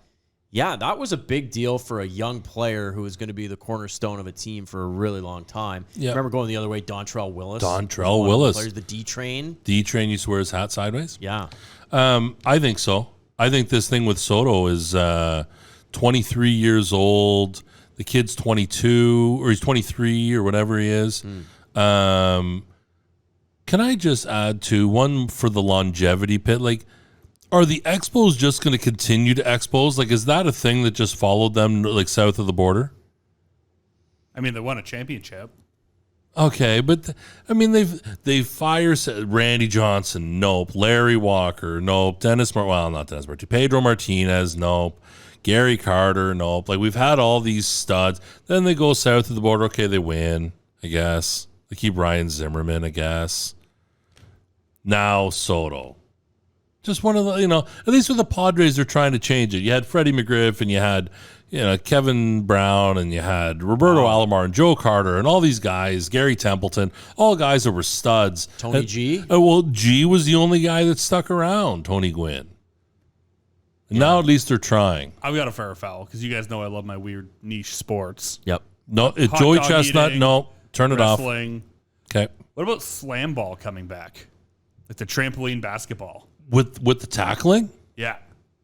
yeah, that was a big deal for a young player who was going to be the cornerstone of a team for a really long time. Yeah. Remember going the other way, Dontrell Willis? Dontrell Willis. Players, the D-Train. D-Train used to wear his hat sideways? Yeah. I think so. I think this thing with Soto is 23 years old. The kid's 22, or he's 23, or whatever he is. Can I just add to one for the longevity pit? Like, are the Expos just going to continue to expose? Like, is that a thing that just followed them, like, south of the border? I mean, they won a championship. Okay, but they fired Randy Johnson, nope. Larry Walker, nope. Not Dennis Martinez. Pedro Martinez, nope. Gary Carter, nope. Like, we've had all these studs. Then they go south of the border. Okay, they win, I guess. They keep Ryan Zimmerman, I guess. Now Soto. Just one of the, at least with the Padres, they're trying to change it. You had Freddie McGriff and you had, Kevin Brown and you had Roberto Alomar and Joe Carter and all these guys, Gary Templeton, all guys that were studs. Tony G? Well, G was the only guy that stuck around, Tony Gwynn. And now at least they're trying. I've got a fair or foul because you guys know I love my weird niche sports. Yep. No, Joey Chestnut, eating, no. Turn it off. Wrestling. Okay. What about slam ball coming back? Like the trampoline basketball. With the tackling? Yeah.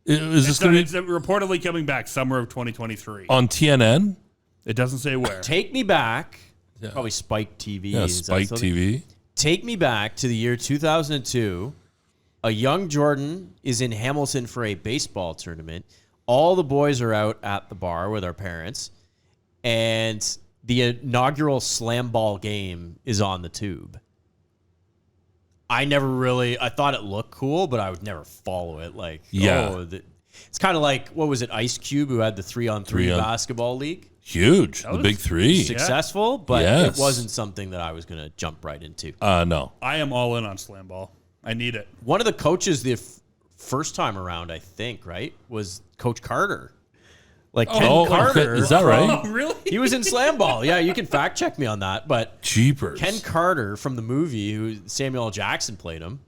Is this going to be reportedly coming back summer of 2023 on TNN? It doesn't say where. Take me back. Yeah. Probably Spike TV. Yeah, Spike TV. Take me back to the year 2002. A young Jordan is in Hamilton for a baseball tournament. All the boys are out at the bar with our parents, and the inaugural slam ball game is on the tube. I thought it looked cool, but I would never follow it. Like, it's kind of like, what was it, Ice Cube, who had the 3-on-3 basketball league? Huge. The big 3. Successful, but it wasn't something that I was going to jump right into. No. I am all in on slam ball. I need it. One of the coaches the first time around, I think, right, was Coach Carter. Like Ken Carter. Is that right? Oh, really? He was in slam ball. Yeah, you can fact check me on that. But Jeepers. Ken Carter from the movie, who Samuel L. Jackson played him,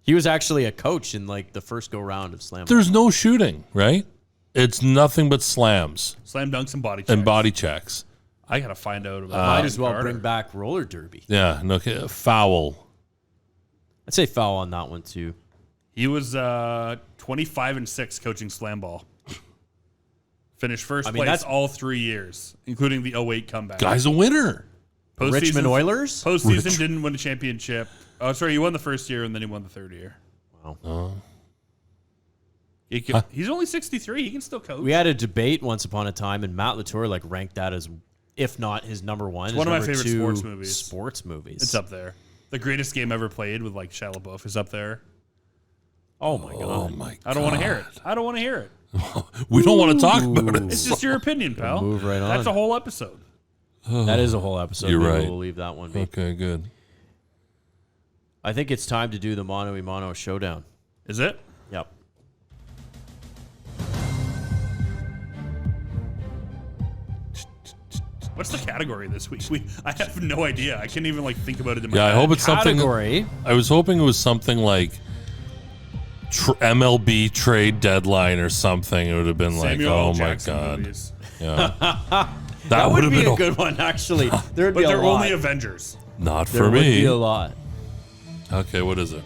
He was actually a coach in like the first go round of slam. There's no shooting, right? It's nothing but slams Slam dunks and body checks. and body checks. I gotta find out about. Might as well bring back roller derby. Yeah, no foul. I'd say foul on that one too. He was 25-6 coaching slam ball. Finished first place that's all 3 years, including the 08 comeback. Guy's a winner. Richmond Oilers? Postseason didn't win a championship. Oh, sorry, he won the first year and then he won the third year. Wow. He's only 63. He can still coach. We had a debate once upon a time, and Matt Latour like ranked that as, if not his number one, It's one of my favorite sports sports movies. movies. It's up there. The greatest game ever played with like Shia LaBeouf is up there. Oh my god! Oh my god! I don't want to hear it. I don't want to hear it. We don't want to talk about it. It's just your opinion, pal. Move right on. That's a whole episode. That is a whole episode. You're Maybe right. We'll leave that one be. Okay, good. I think it's time to do the Mono y Mono showdown. Is it? Yep. What's the category this week? I have no idea. I can't even like think about it in my Yeah, I head. hope it's something. Category. I was hoping it was something like MLB trade deadline or something. It would have been like, Samuel L. oh my Jackson god, movies. yeah. That would have be been a good one, actually. There would But be a they're lot. only Avengers. Not There for would me. be a lot. Okay, what is it?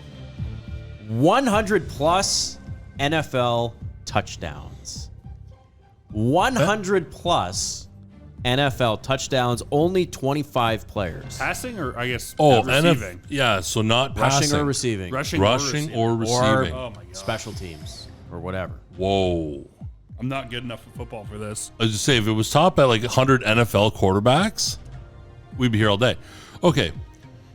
100 plus NFL touchdowns. 100 plus NFL touchdowns. Only 25 players. Passing or I guess receiving. receiving. Yeah, so not Rushing passing, or receiving. Rushing or receiving. Oh my god. Special teams or whatever. Whoa. I'm not good enough at football for this. I was just say if it was top at like 100 NFL quarterbacks, we'd be here all day. Okay,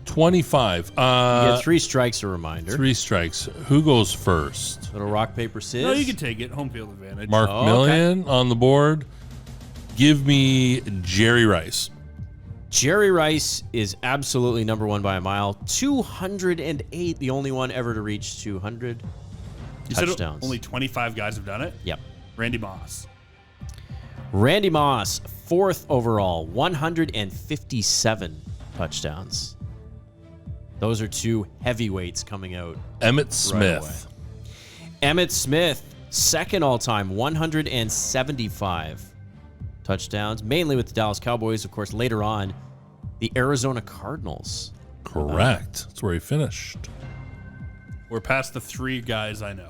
25. You get 3 strikes, a reminder. 3 strikes. Who goes first? Little rock, paper, scissors. No, you can take it. Home field advantage. Mark Oh, Million on the board. Give me Jerry Rice. Jerry Rice is absolutely number one by a mile. 208, the only one ever to reach 200 You said touchdowns. only 25 guys have done it? Yep. Randy Moss. Randy Moss, 4th overall, 157 touchdowns. Those are 2 heavyweights coming out. Emmett Smith. Emmitt Smith, 2nd all-time, 175 touchdowns, mainly with the Dallas Cowboys. Of course, later on, the Arizona Cardinals. Correct. That's where he finished. We're past the 3 guys I know.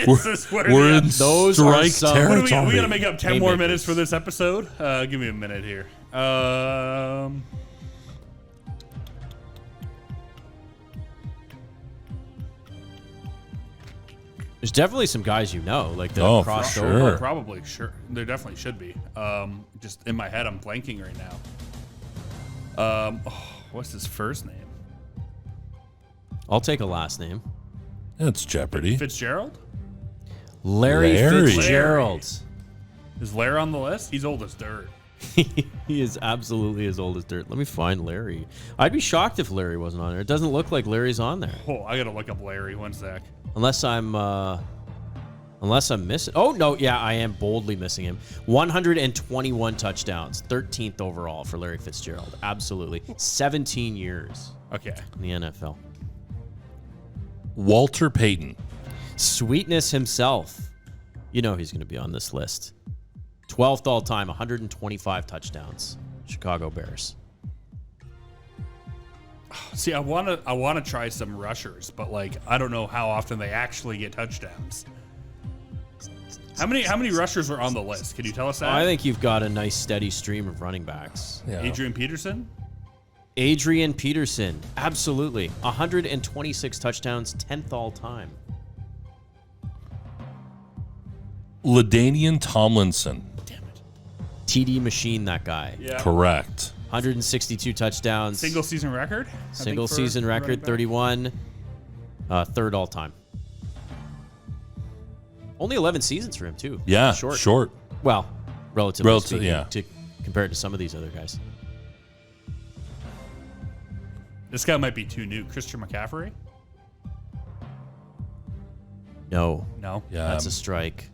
We're in Those are strike some- What do territory. we got to make up 10 more Haymakers. minutes for this episode? Give me a minute here. There's definitely some guys you know, like that Oh, have for crossed sure. over. Probably, sure. There definitely should be. Just in my head, I'm blanking right now. What's his first name? I'll take a last name. That's Jeopardy. Fitzgerald? Larry Fitzgerald. Is Larry on the list? He's old as dirt. He is absolutely as old as dirt. Let me find Larry. I'd be shocked if Larry wasn't on there. It doesn't look like Larry's on there. Oh, I got to look up Larry. One sec. Unless I'm missing. Oh no, yeah, I am boldly missing him. 121 touchdowns, 13th overall for Larry Fitzgerald. Absolutely. 17 years Okay. in the NFL. Walter Payton. Sweetness himself. You know he's going to be on this list. 12th all time, 125 touchdowns. Chicago Bears. See, I want to try some rushers, but like I don't know how often they actually get touchdowns. How many rushers are on the list? Can you tell us that? I think you've got a nice steady stream of running backs. Yeah. Adrian Peterson. Adrian Peterson, absolutely. 126 touchdowns, 10th all time. LaDainian Tomlinson. Damn it. TD machine, that guy. Yeah. Correct. 162 touchdowns. Single season record. I Single think, for season running record, back. 31. 3rd all time. Only 11 seasons for him, too. Yeah. Short. Short. Well, relatively speaking, yeah. Compared to some of these other guys. This guy might be too new. Christian McCaffrey. No, No. Yeah. that's a strike.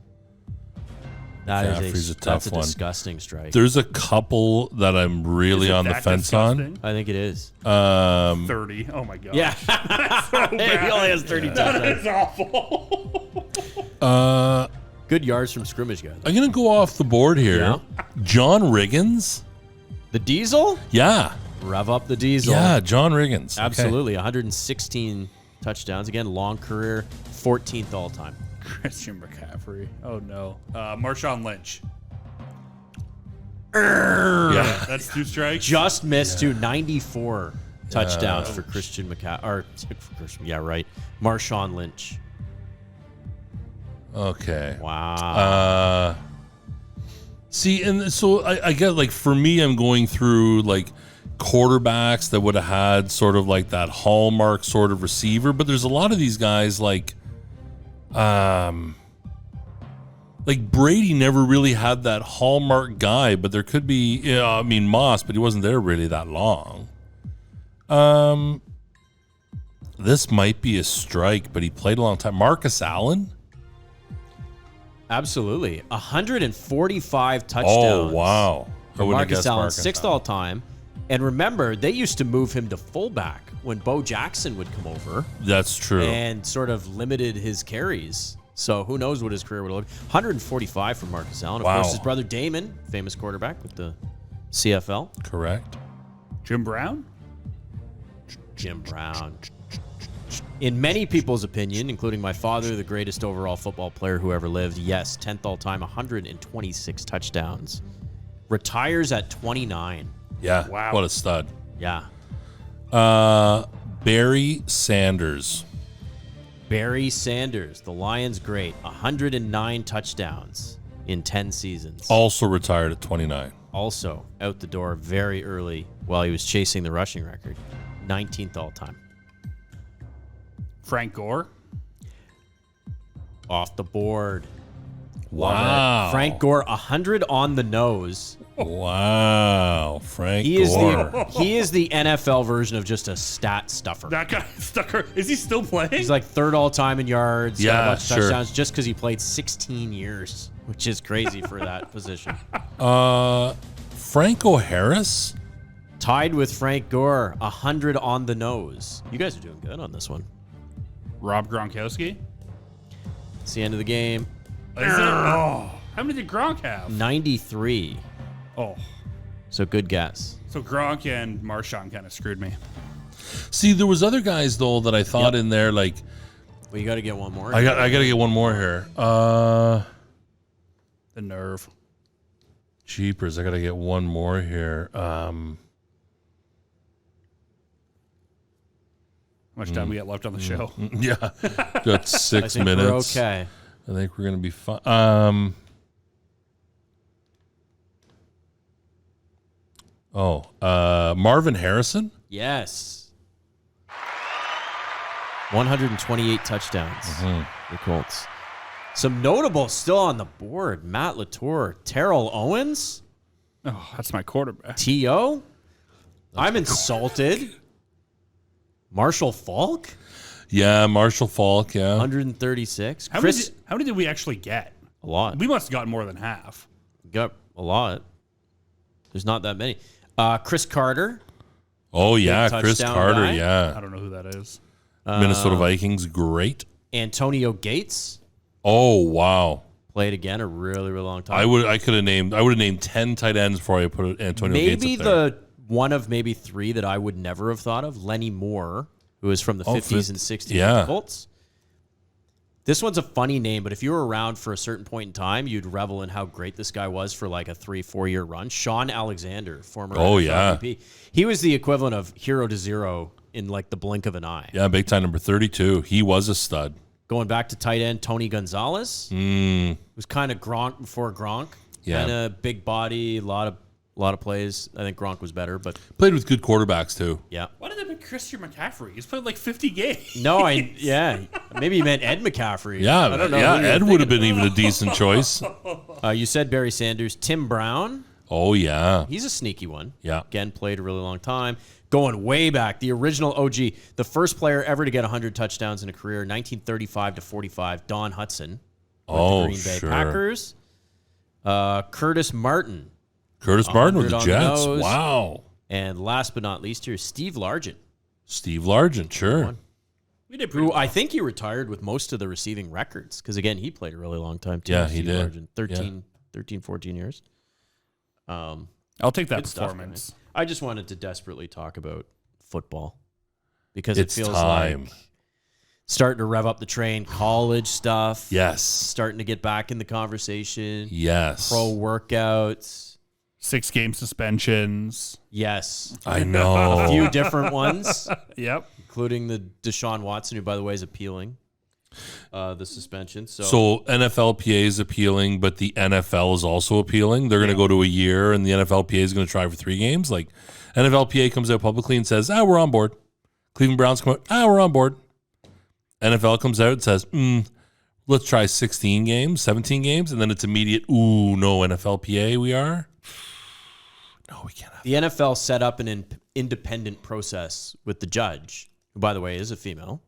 McCaffrey's a tough that's a one. disgusting strike. There's a couple that I'm really on the fence on. I think it is. 30. Oh my god. Yeah. So He bad. only has 30 That touchdowns. is awful. Good yards from scrimmage guy. I'm gonna go off the board here. Yeah. John Riggins. The Diesel? Yeah. Rev up the Diesel. Yeah, John Riggins. Okay. Absolutely. 116 touchdowns. Again, long career, 14th all time. Christian McCaffrey. Oh no. Marshawn Lynch. Yeah. That's 2 strikes. Just missed 94 touchdowns for Christian McCaffrey. Or for Christian, yeah, right. Marshawn Lynch. Okay. Wow. See, and so I get, like, for me, I'm going through like quarterbacks that would have had sort of like that hallmark sort of receiver, but there's a lot of these guys like Brady never really had that hallmark guy, but there could be, I mean, Moss, but he wasn't there really that long. This might be a strike, but he played a long time. Marcus Allen? Absolutely. 145 touchdowns. Oh, wow. I wouldn't have Marcus guessed Allen, Marcus 6th Allen. all time. And remember, they used to move him to fullback when Bo Jackson would come over That's true. and sort of limited his carries. So who knows what his career would look. 145 for Marcus Allen. Of Wow. course, his brother Damon, famous quarterback with the CFL. Correct. Jim Brown? Jim Brown. In many people's opinion, including my father, the greatest overall football player who ever lived, yes, 10th all time, 126 touchdowns. Retires at 29. Yeah. Wow. What a stud. Yeah. Barry Sanders. Barry Sanders, the Lions great, 109 touchdowns in 10 seasons. Also retired at 29. Also out the door very early while he was chasing the rushing record. 19th all time. Frank Gore? Off the board. Wow. Frank Gore, 100 on the nose. Wow. Frank He is Gore. he is the NFL version of just a stat stuffer. That guy stuck her. Is he still playing? He's like 3rd all time in yards, got Yeah, a bunch of sure. touchdowns just because he played 16 years, which is crazy for that position. Franco Harris? Tied with Frank Gore, 100 on the nose. You guys are doing good on this one. Rob Gronkowski? It's the end of the game. Is it? Oh. How many did Gronk have? 93. Oh. So good guess. So Gronk and Marshawn kind of screwed me. See, there was other guys, though, that I thought in there, like, Well, you got to get one more. I got to get one more here. The nerve. Jeepers, I got to get one more here. How much time we got left on the show? Yeah. Got 6 I think minutes. we're okay. I think we're going to be fine. Marvin Harrison? Yes. 128 touchdowns. The Colts. Some notables still on the board. Matt Latour, Terrell Owens, Oh, that's my quarterback. T.O. I'm insulted. Marshall Falk, Yeah, Marshall Falk, yeah. 136. How Chris, many did we actually get? a lot. We must have gotten more than half. Got a lot. There's not that many. Chris Carter, Oh, yeah, Chris touchdown Carter, guy. I yeah. don't know who that is. Minnesota Vikings, great. Antonio Gates, Oh, wow. played again a really, really long time. I would have named 10 tight ends before I put Antonio Gates Maybe up there. the one of maybe 3 that I would never have thought of, Lenny Moore, who is from the 50s and 60s yeah. with the Colts. This one's a funny name, but if you were around for a certain point in time, you'd revel in how great this guy was for like a 3-4 year run. Sean Alexander, former NFL MVP. He was the equivalent of hero to zero in like the blink of an eye. Yeah, big time number 32. He was a stud. Going back to tight end, Tony Gonzalez, was kind of Gronk before Gronk. Yeah. Kind of big body, a lot of plays. I think Gronk was better, but Played with good quarterbacks, too. yeah. Why did they pick Christian McCaffrey? He's played like 50 games. No, maybe you meant Ed McCaffrey. Yeah, I don't know. yeah. who you're Ed would have thinking been even a decent choice. of. You said Barry Sanders, Tim Brown. Oh, yeah. He's a sneaky one. Yeah. Again, played a really long time. Going way back, the original OG, the first player ever to get 100 touchdowns in a career, 1935 to 45, Don Hudson. With Oh, the Green Bay sure. Packers. Curtis Martin. Curtis Martin with the 100 on the Jets. nose. Wow. And last but not least here, Steve Largent. Steve Largent, sure. We did pretty Who well. I think he retired with most of the receiving records because, again, he played a really long time, too. Yeah, he Steve did. Largent, 13, 14 years. I'll take that Good stuff, performance. I just wanted to desperately talk about football because It's it feels time. like starting to rev up the train, college stuff. Yes. Starting to get back in the conversation. Yes. Pro workouts. 6-game suspensions. Yes. I know. A few different ones, Yep. including the Deshaun Watson, who, by the way, is appealing the suspension. So NFLPA is appealing, but the NFL is also appealing. They're going to go to a year, and the NFLPA is going to try for 3 games. Like, NFLPA comes out publicly and says, we're on board. Cleveland Browns come out, we're on board. NFL comes out and says, let's try 16 games, 17 games, and then it's immediate, no, NFLPA, we are? No, we can't have the NFL set up an independent process with the judge, who, by the way, is a female.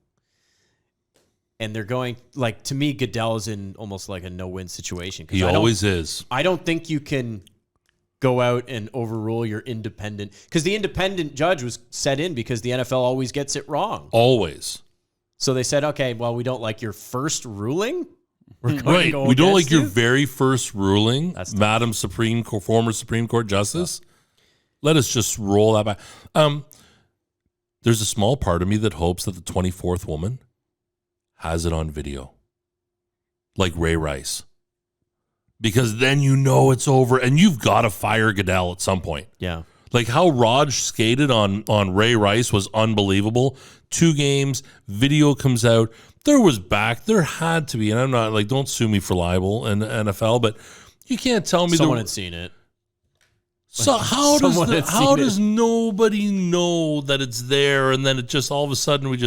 And they're going, like, to me, Goodell is in almost like a no-win situation. He always is. I don't think you can go out and overrule your independent, because the independent judge was set in because the NFL always gets it wrong. Always. So they said, okay, well, we don't like your first ruling. We're going to Right. go We don't against like your you. very first ruling, That's tough. Madam former Supreme Court Justice. Let us just roll that back. There's a small part of me that hopes that the 24th woman has it on video, like Ray Rice, because then you know it's over, and you've got to fire Goodell at some point. Yeah. Like how Raj skated on Ray Rice was unbelievable. 2 games, video comes out. There had to be, and I'm not like, don't sue me for libel in the NFL, but you can't tell me Someone had seen it. So how Someone had seen does nobody know that it's there, and then it just all of a sudden we'll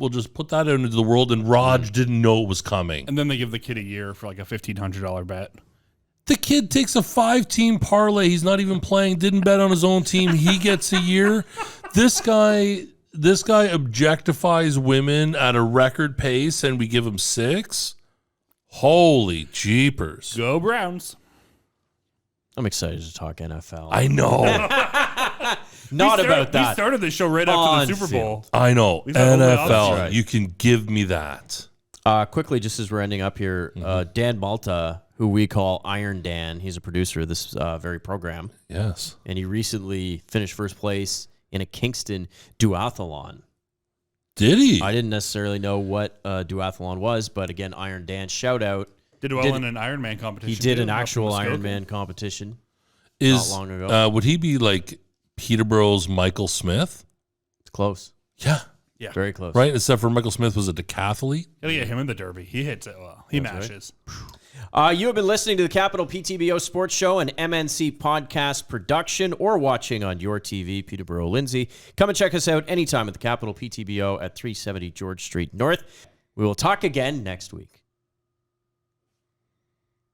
just put that out into the world, and Raj didn't know it was coming. And then they give the kid a year for like a $1,500 bet. The kid takes a 5-team parlay. He's not even playing. Didn't bet on his own team. He gets a year. This guy objectifies women at a record pace, and we give him 6. Holy jeepers! Go Browns. I'm excited to talk NFL. I know. Not about that. We started this show right after the Super Bowl. I know. We've had a little NFL. opposite. Right. You can give me that. Quickly, just as we're ending up here, Dan Malta, who we call Iron Dan, he's a producer of this very program, Yes. and he recently finished first place in a Kingston duathlon. Did he? I didn't necessarily know what duathlon was, but again, Iron Dan, shout out. Did well in an Ironman competition. He did too, an up in actual Muskoka. Ironman competition Is not long ago. would he be like Peterborough's Michael Smith? It's close. Yeah. Yeah. Very close. Right? Except for Michael Smith was a decathlete. Gotta get him in the Derby. He hits it well. He That's mashes. You have been listening to the Capital PTBO Sports Show, an MNC podcast production, or watching on your TV, Peterborough, Lindsay. Come and check us out anytime at the Capital PTBO at 370 George Street North. We will talk again next week.